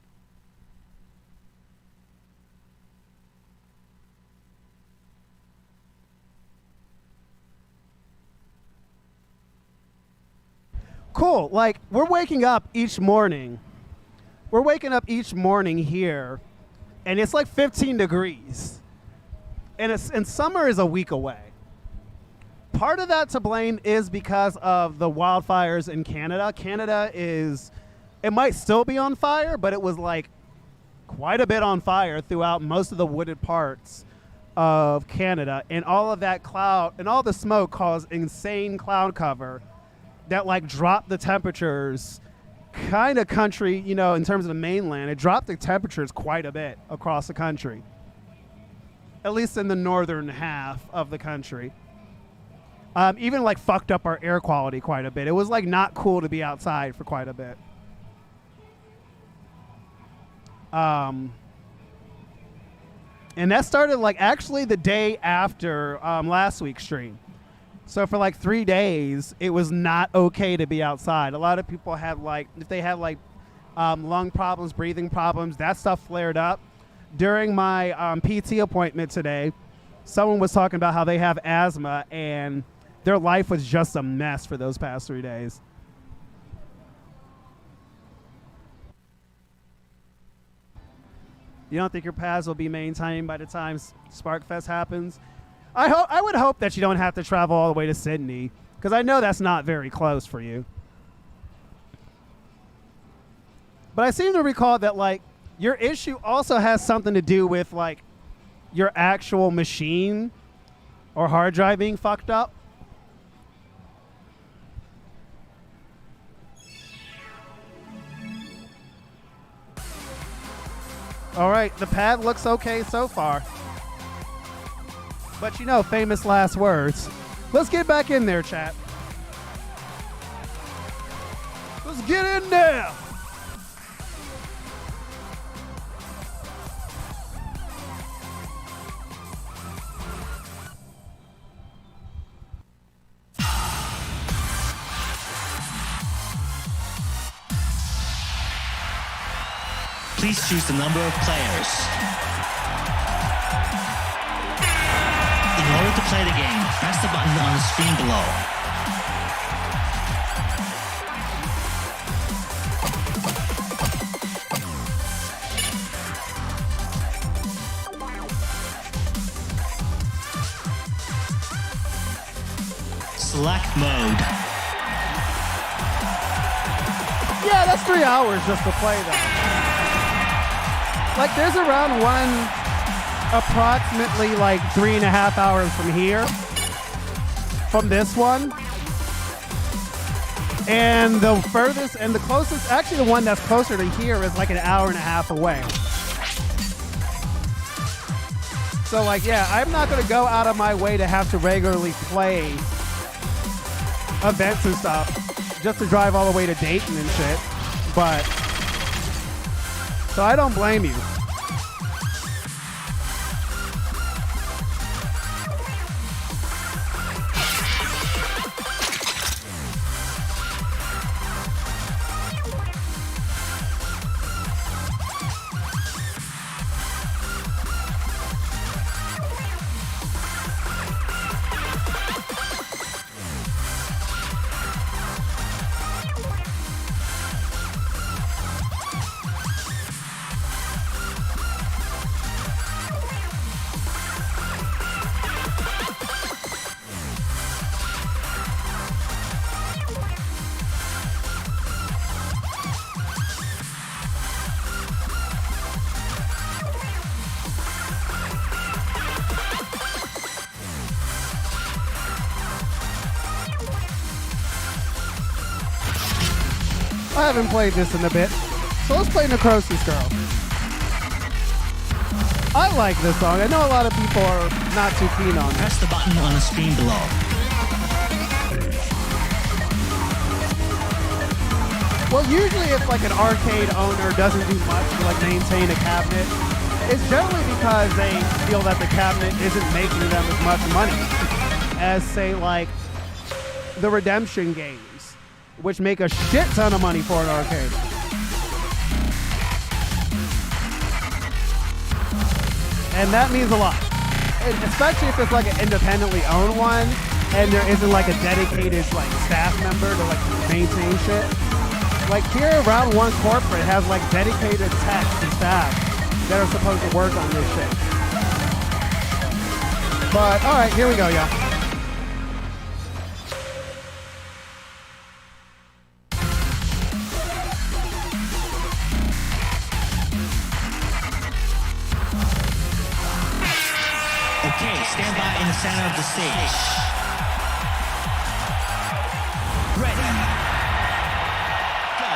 Cool. Like, we're waking up each morning. We're waking up each morning here, and it's like 15 degrees. And summer is a week away. Part of that to blame is because of the wildfires in Canada. It might still be on fire, but it was like quite a bit on fire throughout most of the wooded parts of Canada. And all of that cloud and all the smoke caused insane cloud cover that like dropped the temperatures kind of country, you know, in terms of the mainland. It dropped the temperatures quite a bit across the country, at least in the northern half of the country. Even like fucked up our air quality quite a bit. It was like not cool to be outside for quite a bit. And that started like actually the day after last week's stream. So for like 3 days, it was not okay to be outside. A lot of people had like, if they had like lung problems, breathing problems, that stuff flared up. During my PT appointment today, someone was talking about how they have asthma and their life was just a mess for those past 3 days. You don't think your paths will be maintained by the time SparkFest happens? I would hope that you don't have to travel all the way to Sydney, because I know that's not very close for you. But I seem to recall that like Your issue also has something to do with like your actual machine or hard drive being fucked up. All right, the pad looks okay so far. But you know, famous last words. Let's get back in there, chat. Let's get in there. Please choose the number of players. In order to play the game, press the button on the screen below. Select mode. Yeah, that's 3 hours just to play that. Like, there's around one approximately like 3.5 hours from here, from this one. And the furthest and the closest, actually the one that's closer to here is like 1.5 hours away. So like, yeah, I'm not gonna go out of my way to have to regularly play events and stuff just to drive all the way to Dayton and shit. But, so I don't blame you. I haven't played this in a bit, so let's play Necrosis Girl. I like this song. I know a lot of people are not too keen on it. Press the button on the screen below. Well, usually if like an arcade owner doesn't do much to like maintain a cabinet, it's generally because they feel that the cabinet isn't making them as much money as, say, like the Redemption games, which make a shit ton of money for an arcade. And that means a lot. And especially if it's like an independently owned one and there isn't like a dedicated like staff member to like maintain shit. Like here, Round 1 Corporate has like dedicated techs and staff that are supposed to work on this shit. But all right, here we go, y'all. Okay, stand by in the center of the stage. Ready. Go.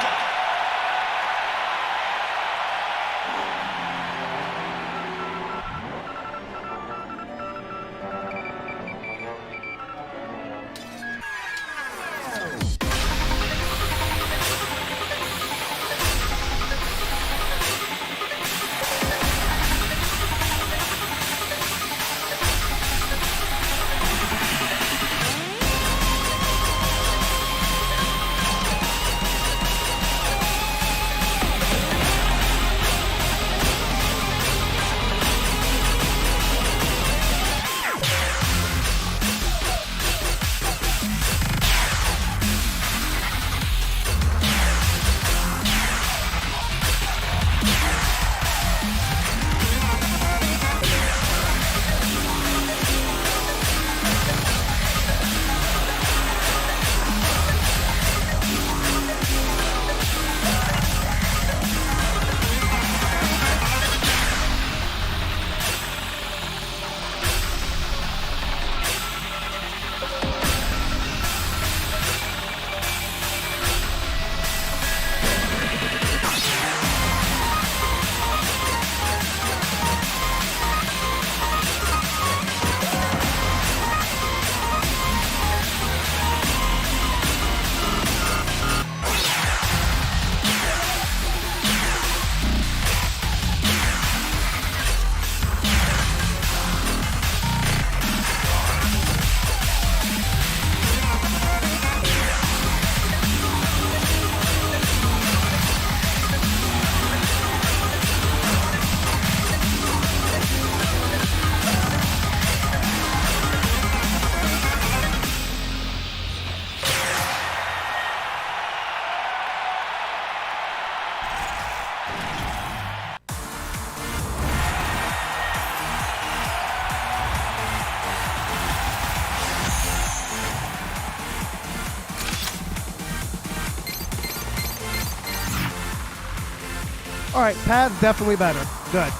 All right, pad's definitely better. Good.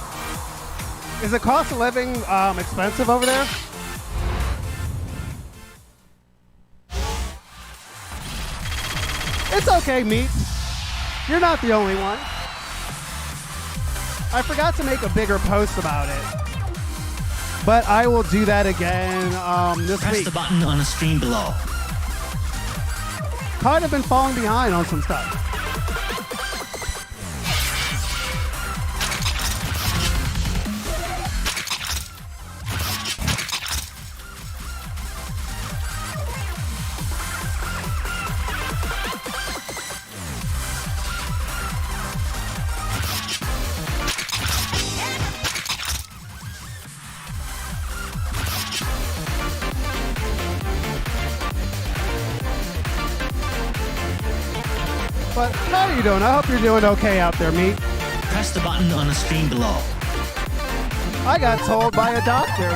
Is the cost of living expensive over there? It's okay, Meat. You're not the only one. I forgot to make a bigger post about it, but I will do that again this Press week. the button on the screen below. Kind of been falling behind on some stuff. But how are you doing? I hope you're doing okay out there, Meat. Press the button on the screen below. I got told by a doctor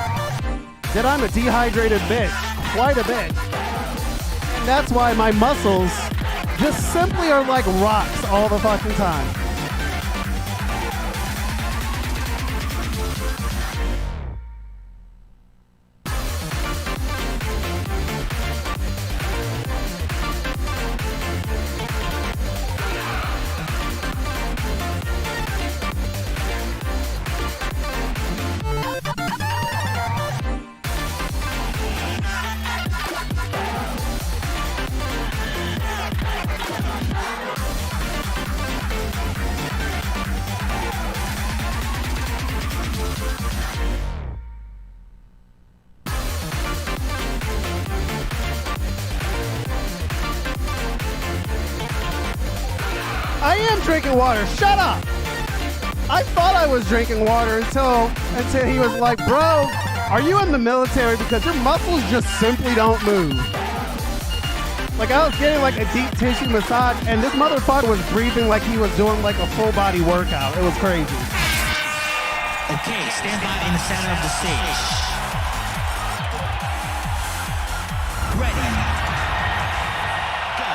that I'm a dehydrated bitch, quite a bit. And that's why my muscles just simply are like rocks all the fucking time. I am drinking water. Shut up. I thought I was drinking water until he was like, bro, are you in the military? Because your muscles just simply don't move. Like I was getting like a deep tissue massage and this motherfucker was breathing like he was doing like a full body workout. It was crazy. Okay, stand by in the center of the stage. Ready. Go.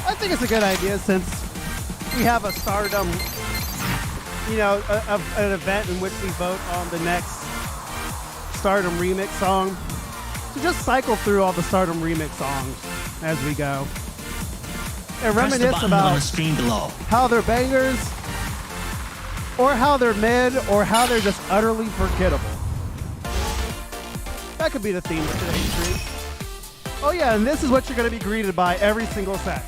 I think it's a good idea since we have a Stardom, an event in which we vote on the next Stardom remix song, to just cycle through all the Stardom remix songs as we go and Press the reminisce button on about the screen below. how they're bangers or how they're mid or how they're just utterly forgettable. That could be the theme of today's stream. Oh yeah, and this is what you're going to be greeted by every single set.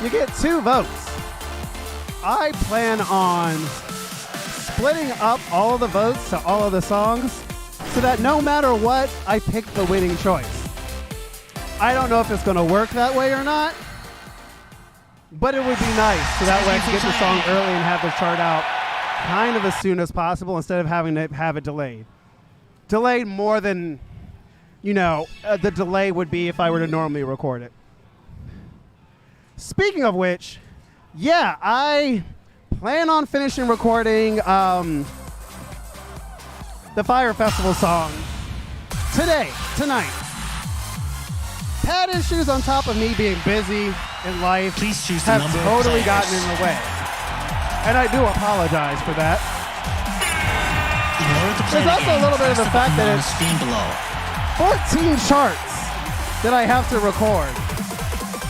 You get 2 votes. I plan on splitting up all of the votes to all of the songs so that no matter what, I pick the winning choice. I don't know if it's going to work that way or not, but it would be nice so that way I can get the song early and have the chart out kind of as soon as possible instead of having to have it delayed. Delayed more than, the delay would be if I were to normally record it. Speaking of which, yeah, I plan on finishing recording the Fire Festival song tonight. Pad issues on top of me being busy in life Please choose the have number of totally players. gotten in the way. And I do apologize for that. In order to play There's the also a game, little bit of press the fact button that on the it's screen below. 14 charts that I have to record.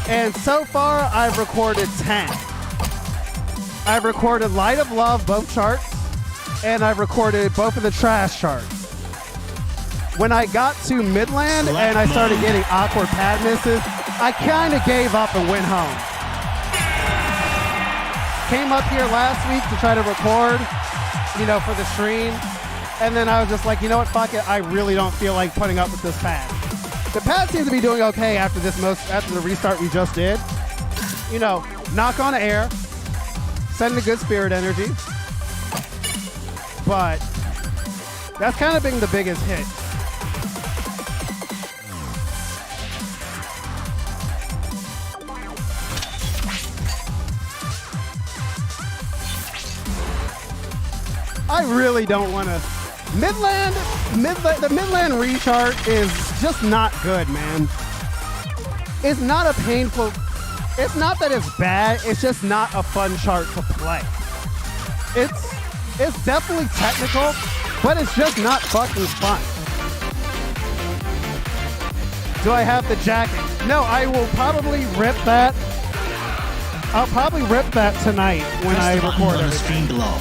And so far, I've recorded 10. I've recorded Light of Love, both charts, and I've recorded both of the trash charts. When I got to Midland and I started getting awkward pad misses, I kind of gave up and went home. Came up here last week to try to record, for the stream. And then I was just like, you know what, fuck it. I really don't feel like putting up with this pad. The pad seems to be doing okay after the restart we just did. Knock on air, send a good spirit energy. But that's kind of been the biggest hit. I really don't want to. The Midland rechart is just not good, man. It's not a painful. It's not that it's bad. It's just not a fun chart to play. It's definitely technical, but it's just not fucking fun. Do I have the jacket? No, I will probably rip that. I'll probably rip that tonight when I Press the button record on the everything. screen below.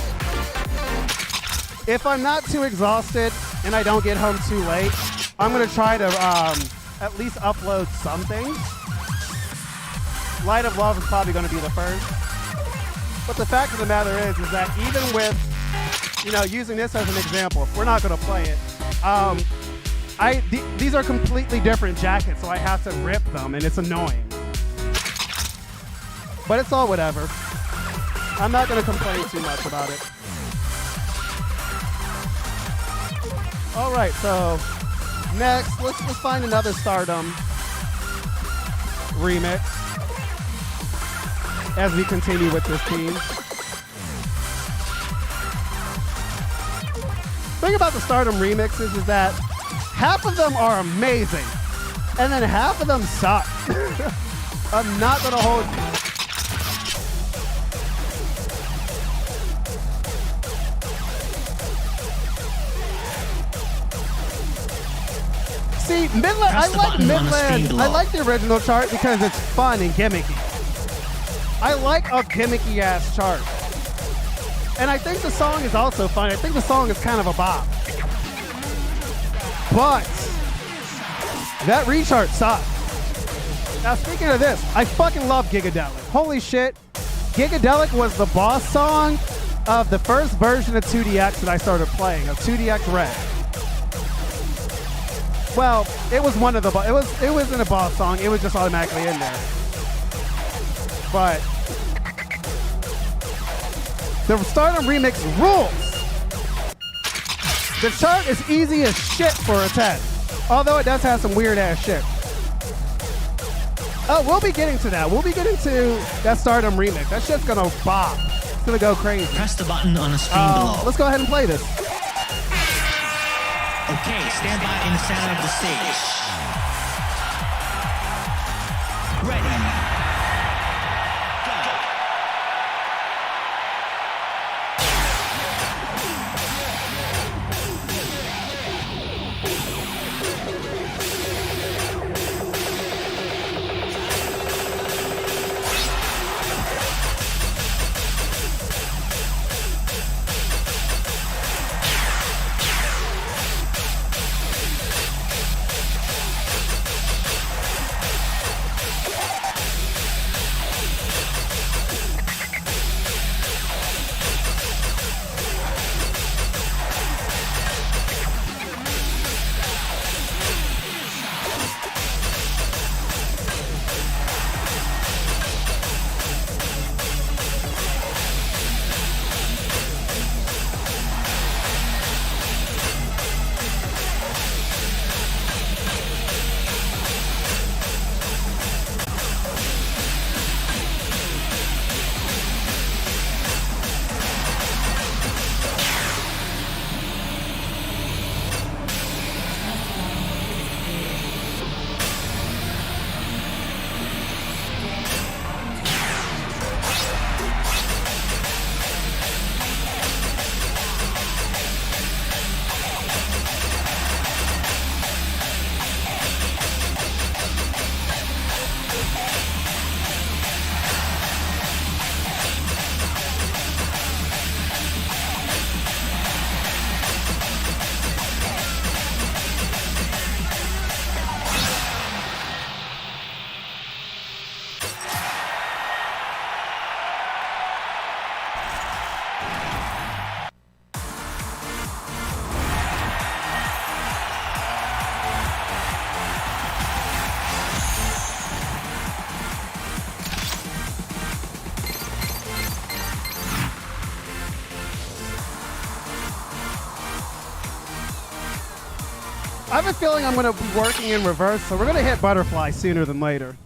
If I'm not too exhausted and I don't get home too late, I'm going to try to at least upload some things. Light of Love is probably going to be the first. But the fact of the matter is that even with, using this as an example, if we're not going to play it, these are completely different jackets, so I have to rip them, and it's annoying. But it's all whatever. I'm not going to complain too much about it. All right, so next, let's find another Stardom remix as we continue with this theme. The thing about the Stardom remixes is that half of them are amazing, and then half of them suck. I'm not gonna hold. See, Midland, I like Midland. I like the original chart because it's fun and gimmicky. I like a gimmicky ass chart. And I think the song is also fun. I think the song is kind of a bop. But that rechart sucked. Now speaking of this, I fucking love Gigadelic. Holy shit. Gigadelic was the boss song of the first version of 2DX that I started playing, of 2DX Red. Well, it was one of the it wasn't a boss song. It was just automatically in there. But the Stardom remix rules. The chart is easy as shit for a 10, although it does have some weird ass shit. Oh, we'll be getting to that. We'll be getting to that Stardom remix. That shit's gonna bop. It's gonna go crazy. Press the button on the screen below. Let's go ahead and play this. Okay, stand by in the center of the stage. Ready. Go. I have a feeling I'm going to be working in reverse, so we're going to hit butterfly sooner than later.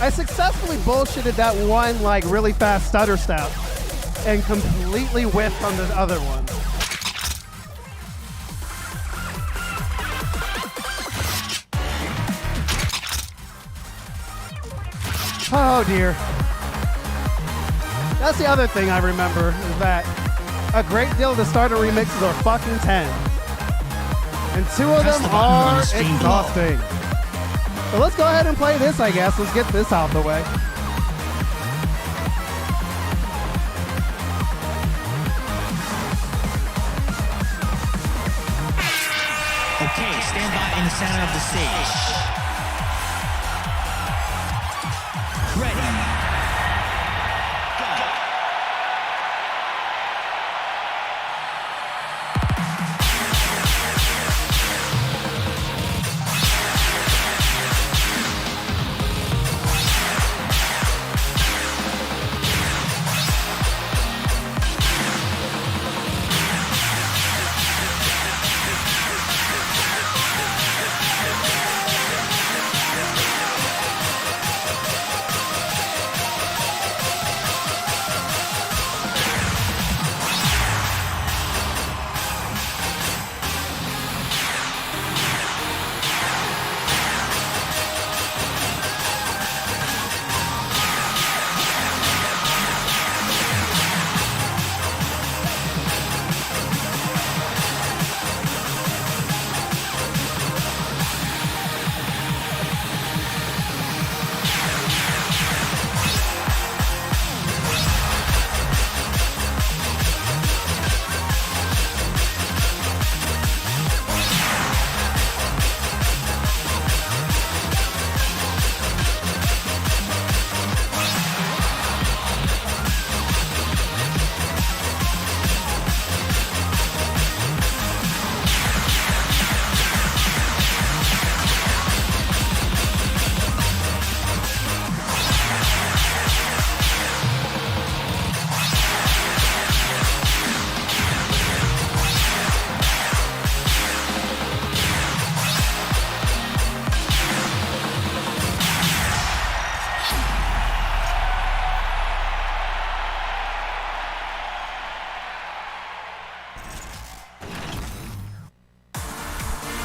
I successfully bullshitted that one like really fast stutter step and completely whiffed on the other one. Oh dear. That's the other thing I remember is that a great deal of the starter remixes are fucking 10. And 2 of them are exhausting. So let's go ahead and play this, I guess. Let's get this out of the way. Okay, stand by in the center of the stage. Ready.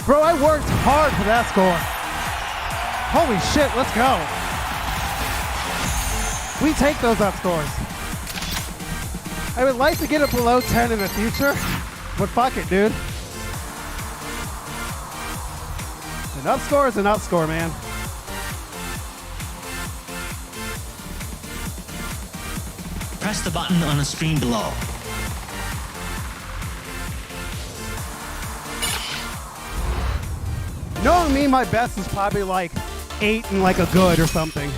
Bro, I worked hard for that score. Holy shit, let's go. We take those up scores. I would like to get it below 10 in the future, but fuck it, dude. An up score is an up score, man. Press the button on the screen below. Knowing me, my best is probably like 8 and like a good or something.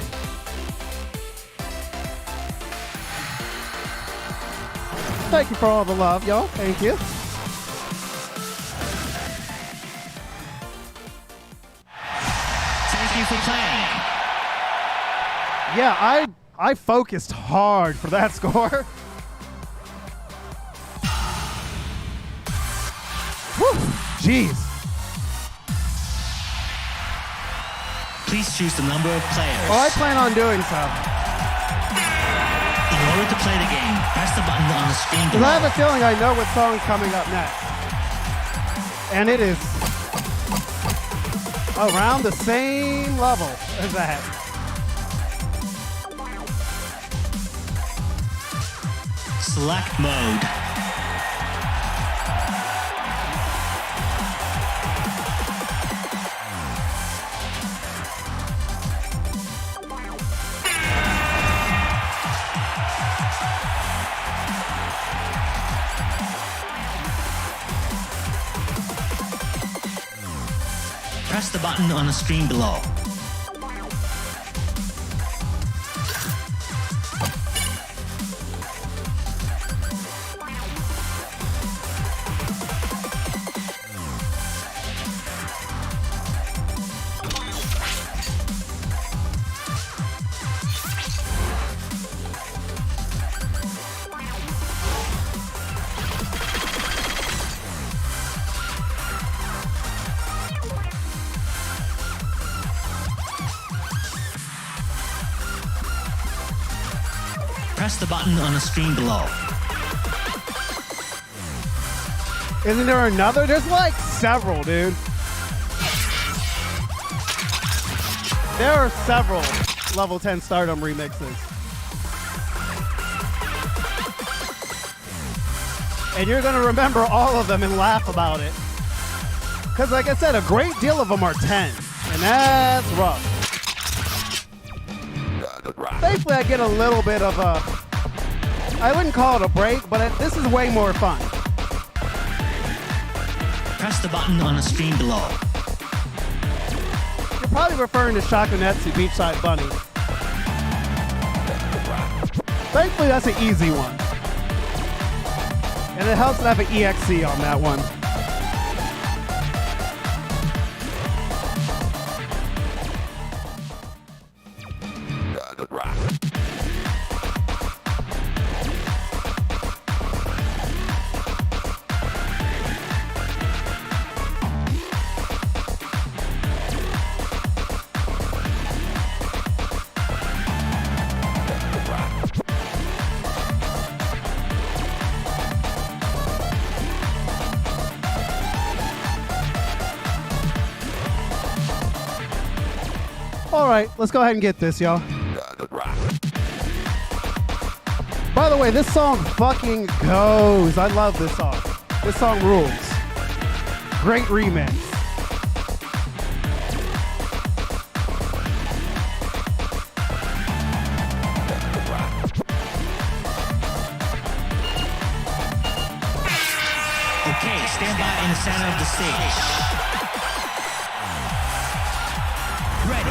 Thank you for all the love, y'all. Thank you. Thank you for playing. Yeah, I focused hard for that score. Whew, jeez. Please choose the number of players. Well, I plan on doing so. In order to play the game, press the button on the screen Because I below. have a feeling I know what song's coming up next. And it is around the same level as that. Select mode. Press the button on the screen below. Press the button on the screen below. Isn't there another? There's like several, dude. There are several level 10 Stardom remixes. And you're gonna remember all of them and laugh about it. Cause like I said, a great deal of them are 10, and that's rough. Thankfully I get a little bit of a, I wouldn't call it a break, but this is way more fun. Press the button on the screen below. You're probably referring to Shakunetsu Beachside Bunny. Thankfully that's an easy one. And it helps to have an EXE on that one. All right, let's go ahead and get this, y'all. By the way, this song fucking goes. I love this song. This song rules. Great remix. Okay, stand by in the center of the stage. Ready.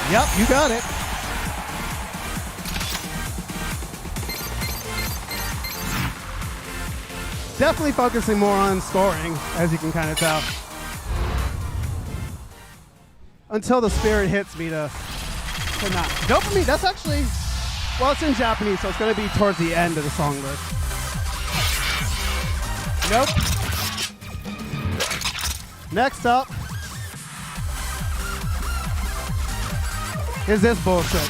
Yep, you got it. Definitely focusing more on scoring, as you can kind of tell. Until the spirit hits me to not. Dopamine, that's actually, well, it's in Japanese, so it's going to be towards the end of the song list. Nope. Next up is this bullshit.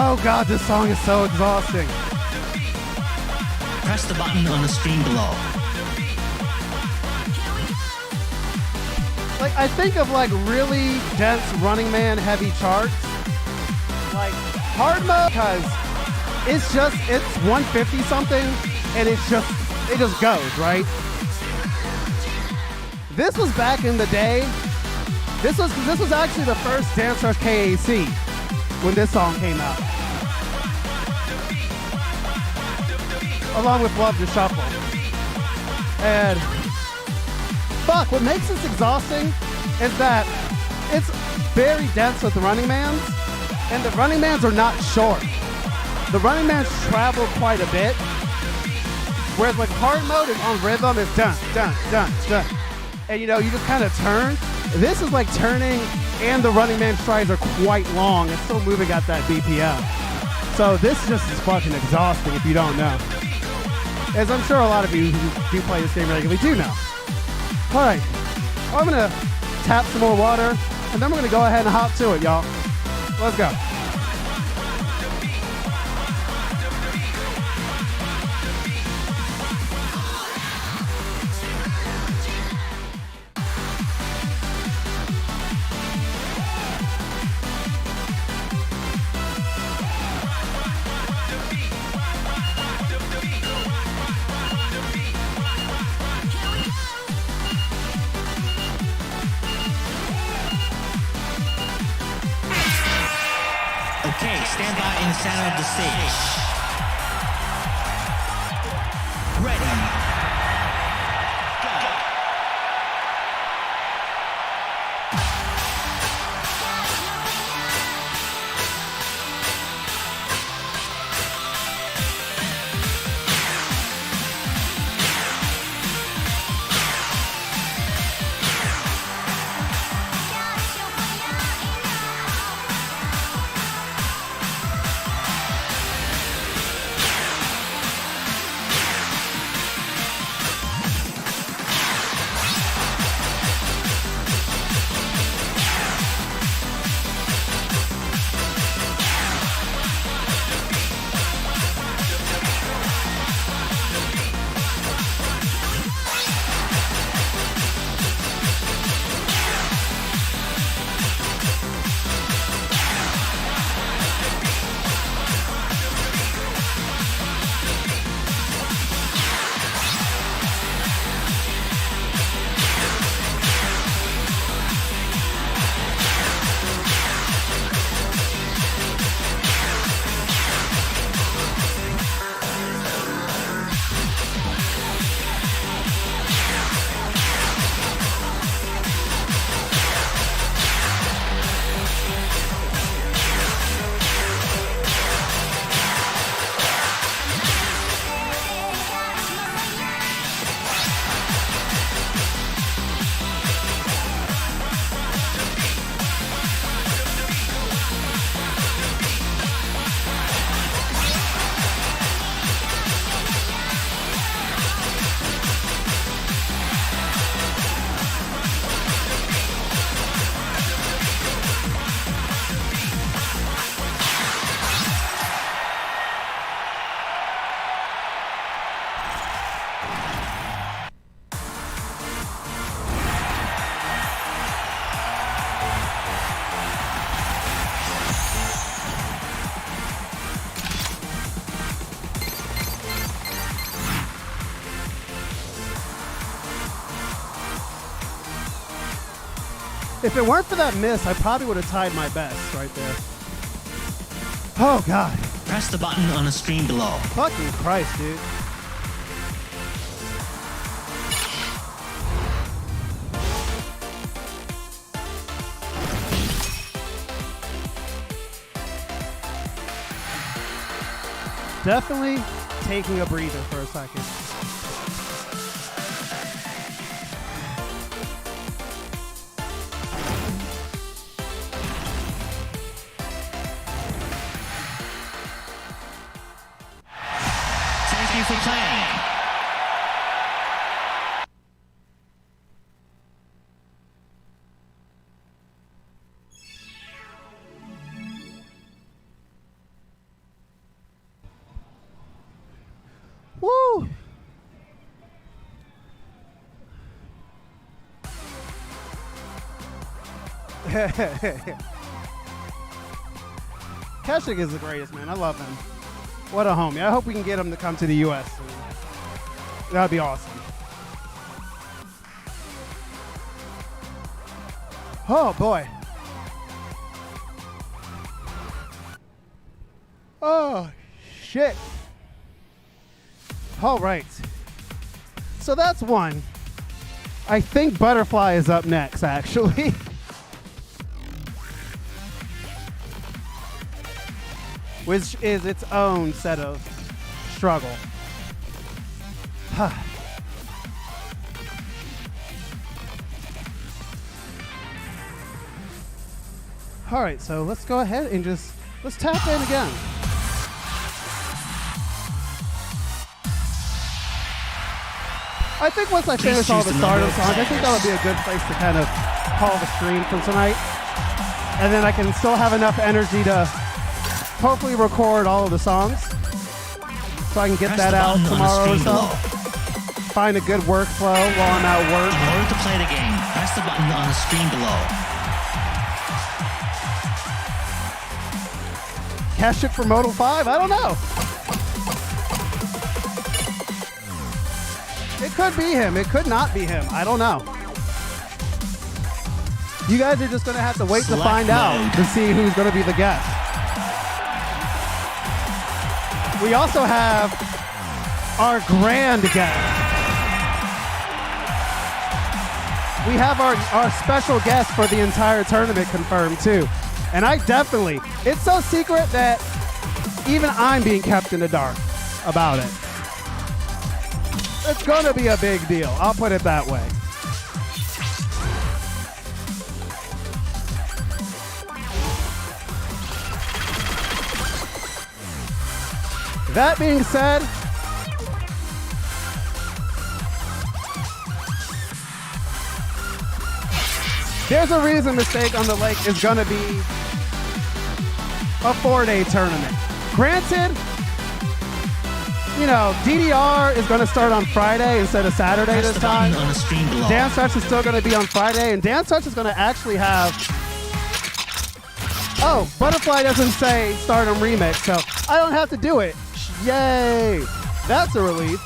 Oh God, this song is so exhausting. Press the button on the screen below. Like, I think of like really dense Running Man heavy charts. Like hard mode, because it's 150 something and it's just it just goes, right? This was back in the day. This was actually the first DanceRush KAC when this song came out, along with Love to Shuffle. And fuck, what makes this exhausting is that it's very dense with the Running Mans, and the Running Mans are not short. The Running Mans travel quite a bit, whereas like hard mode is on rhythm, it's dun, dun, dun, dun. And you know, you just kind of turn. This is like turning, and the Running Man strides are quite long. It's still moving at that BPM. So this just is fucking exhausting if you don't know. As I'm sure a lot of you who do play this game regularly do know. All right, I'm gonna tap some more water, and then we're gonna go ahead and hop to it, y'all. Let's go. Okay, stand by in the center of the stage. Ready. Go. If it weren't for that miss, I probably would have tied my best right there. Oh, God. Press the button on the screen below. Fucking Christ, dude. Definitely taking a breather for a second. Thank you for playing. Woo! Keshick is the greatest, man. I love him. What a homie. I hope we can get him to come to the U.S. soon. That'd be awesome. Oh boy. Oh shit. All right. So that's one. I think Butterfly is up next, actually. Which is its own set of struggle. All right, so let's go ahead and let's tap in again. I think once I finish all the Stardom songs, I think that would be a good place to kind of call the stream for tonight. And then I can still have enough energy to hopefully record all of the songs so I can get that out tomorrow or so. Find a good workflow while I'm at work. In order to play the game, press the button on the screen below. Cash it for Modal 5? I don't know. It could be him. It could not be him. I don't know. You guys are just going to have to wait to find out to see who's going to be the guest. We also have our grand guest. We have our special guest for the entire tournament confirmed too. And it's so secret that even I'm being kept in the dark about it. It's gonna be a big deal. I'll put it that way. That being said, there's a reason Mistake on the Lake is gonna be a 4-day tournament. Granted, you know, DDR is going to start on Friday instead of Saturday this time. DanceRush is still going to be on Friday, and DanceRush is going to actually have... Oh, Butterfly doesn't say Stardom Remix, so I don't have to do it. Yay! That's a relief.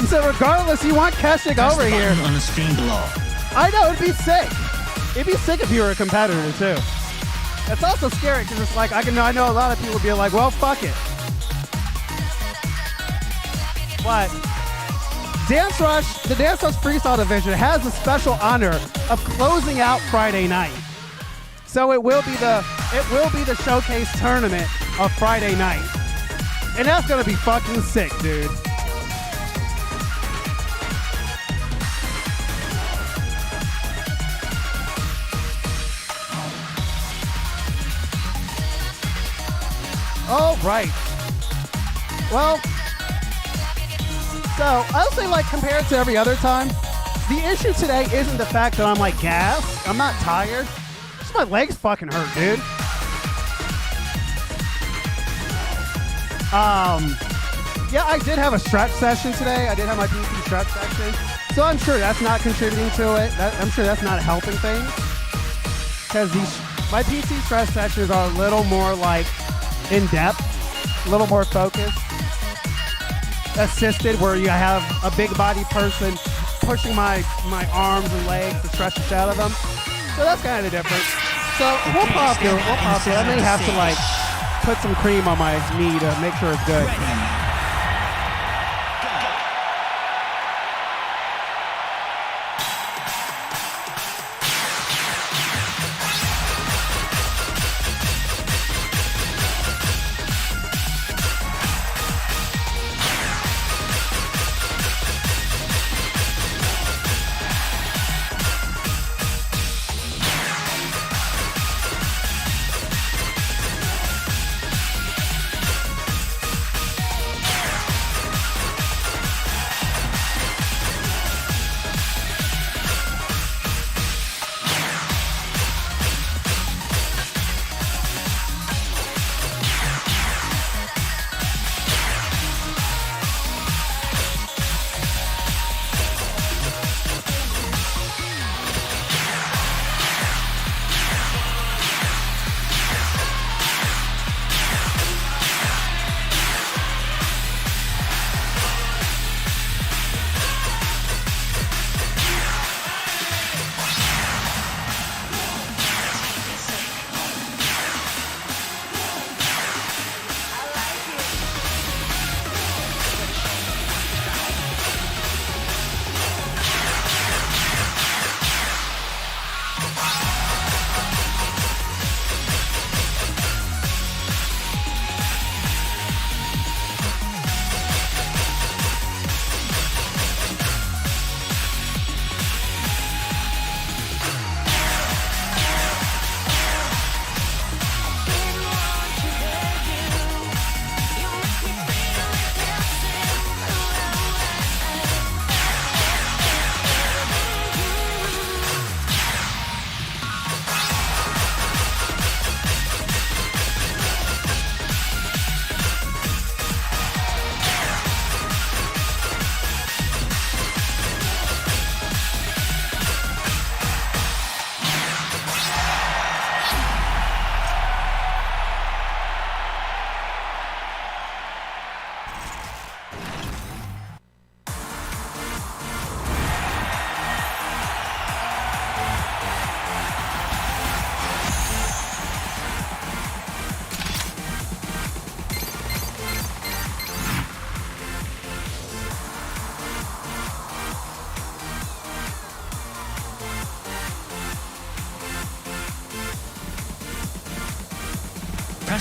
So regardless, you want Keshik over here. On the screen below. I know, it'd be sick. It'd be sick if you were a competitor too. It's also scary because it's like, I know a lot of people would be like, well, fuck it. But DanceRush, the DanceRush Freestyle Division has the special honor of closing out Friday night. So it will be the showcase tournament of Friday night. And that's gonna be fucking sick, dude. All right. Well, so I'll say, like, compared to every other time, the issue today isn't the fact that I'm like gassed. I'm not tired. Just my legs fucking hurt, dude. Yeah, I did have a stretch session today. I did have my PC stretch session. So I'm sure that's not contributing to it. I'm sure that's not helping things. Because my PC stretch sessions are a little more like in depth, a little more focused, assisted, where you have a big body person pushing my arms and legs to stretch the shit out of them. So that's kind of different. So we'll pop through. I may have to like put some cream on my knee to make sure it's good.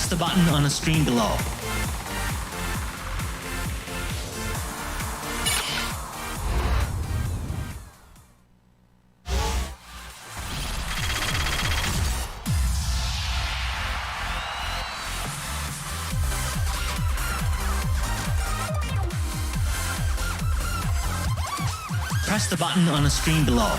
Press the button on the screen below. Press the button on the screen below.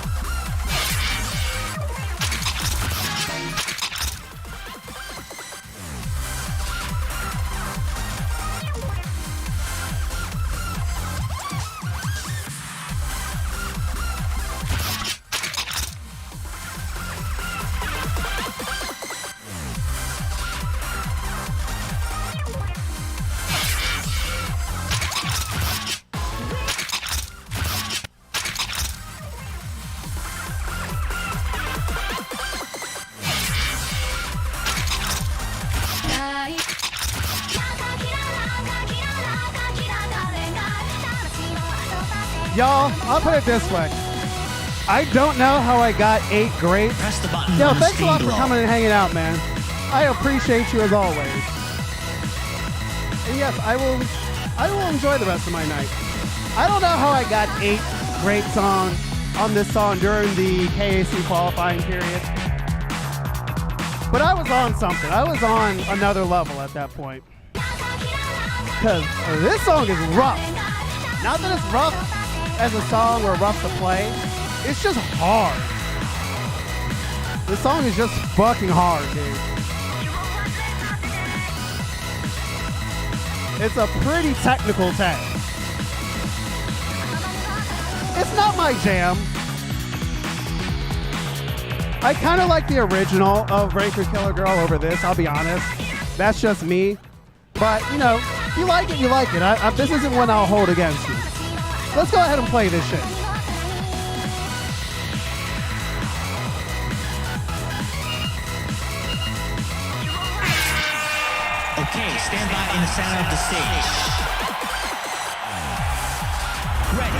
Y'all, I'll put it this way. I don't know how I got 8 great. Press the button Yo, on the thanks a screen lot for below. coming and hanging out, man. I appreciate you as always. And yes, I will enjoy the rest of my night. I don't know how I got 8 great songs on this song during the KAC qualifying period. But I was on something. I was on another level at that point. Because this song is rough. Not that it's rough as a song or rough to play. It's just hard. This song is just fucking hard, dude. It's a pretty technical tag. It's not my jam. I kind of like the original of Breaker Killer Girl over this, I'll be honest. That's just me. But, you know, if you like it, you like it. This isn't one I'll hold against you. Let's go ahead and play this shit. Okay, stand by in the center of the stage. Ready.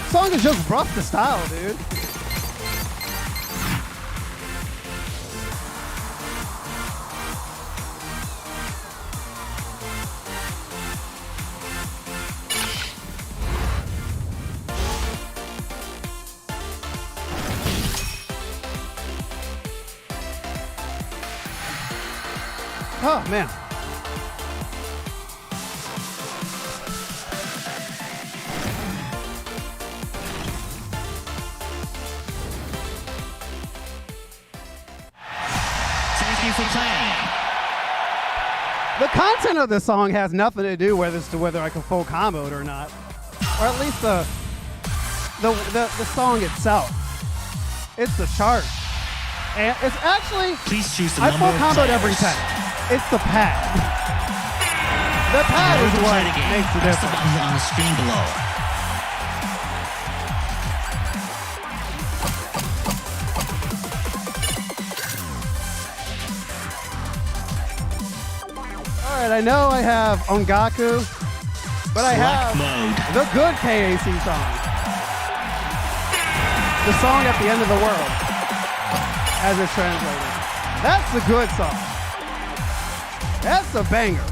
Song is just rough to style, dude. Oh man. The content of the song has nothing to do with as to whether I can full combo it or not, or at least the song itself. It's the chart, and it's actually Please choose the I number full of comboed players. every time. It's the pad. The pad is To what play the game, makes the press the difference. button on the screen below. All right, I know I have Ongaku, but I Select have mode. the good KAC song. The song at the end of the world, as it's translated. That's the good song. That's a banger.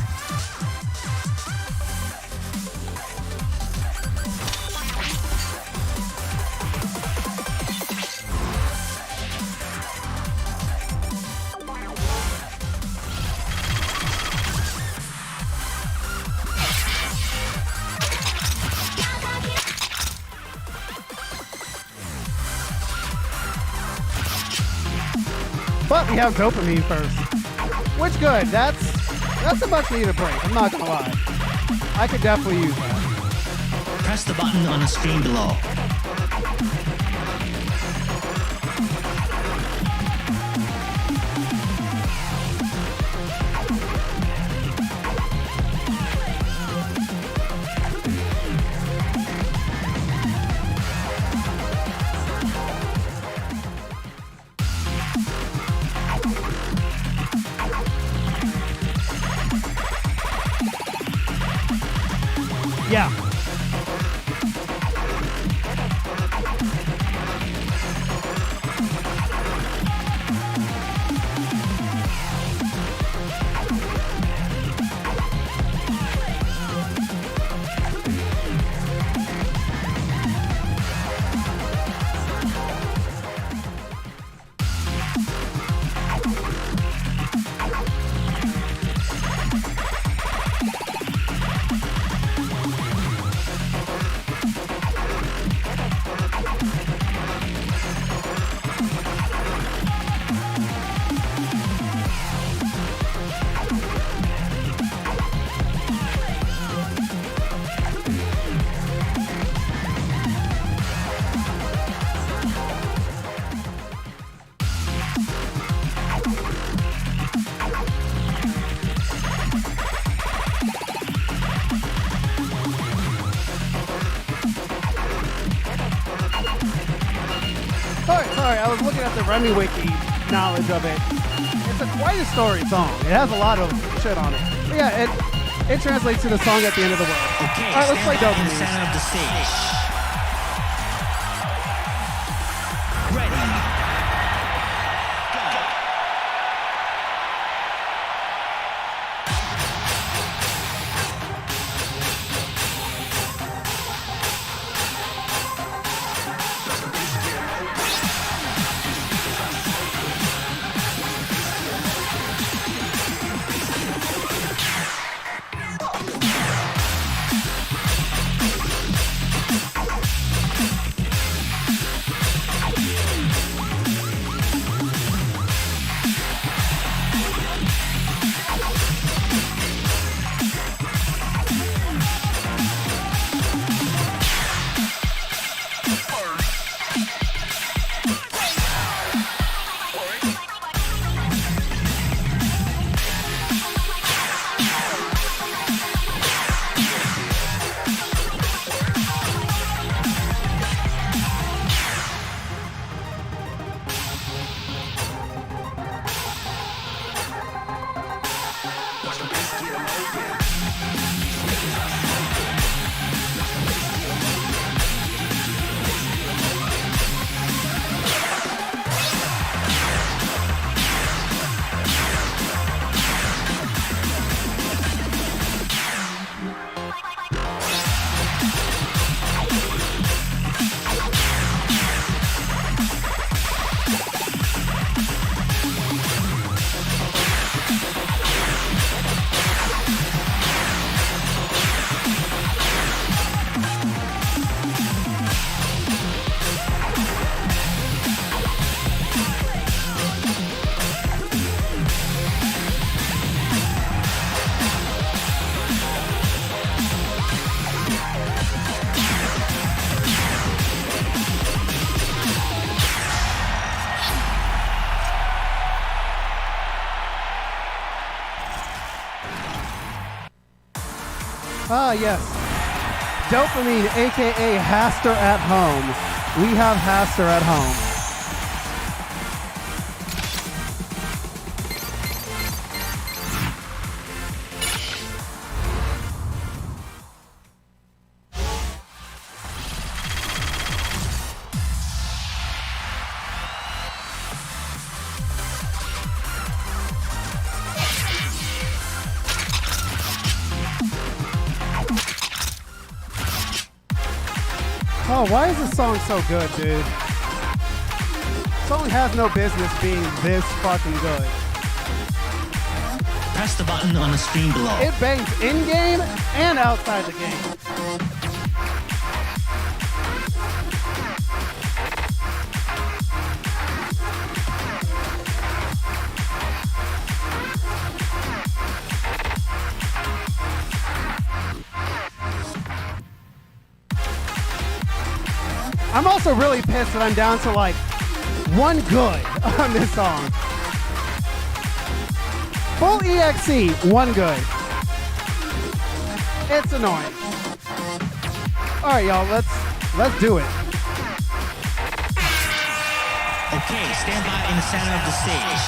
But we have dopamine first. Which good. That's a much needed break. I'm not gonna lie. I could definitely use that. Press the button on the screen below. Yeah. Sorry, I was looking at the Remy Wiki knowledge of it. It's quite a story song. It has a lot of shit on it. But yeah, it translates to the song at the end of the world. Okay, All right, let's play stand by in the dopamine. center of the stage. Ready. Go. Ah, yes. Dopamine, aka Haster at home. We have Haster at home. Oh, why is this song so good, dude? This song has no business being this fucking good. Press the button on the screen below. It bangs in-game and outside the game. I'm also really pissed that I'm down to like one good on this song. Full EXE, one good. It's annoying. All right, y'all, let's do it. Okay, stand by in the center of the stage.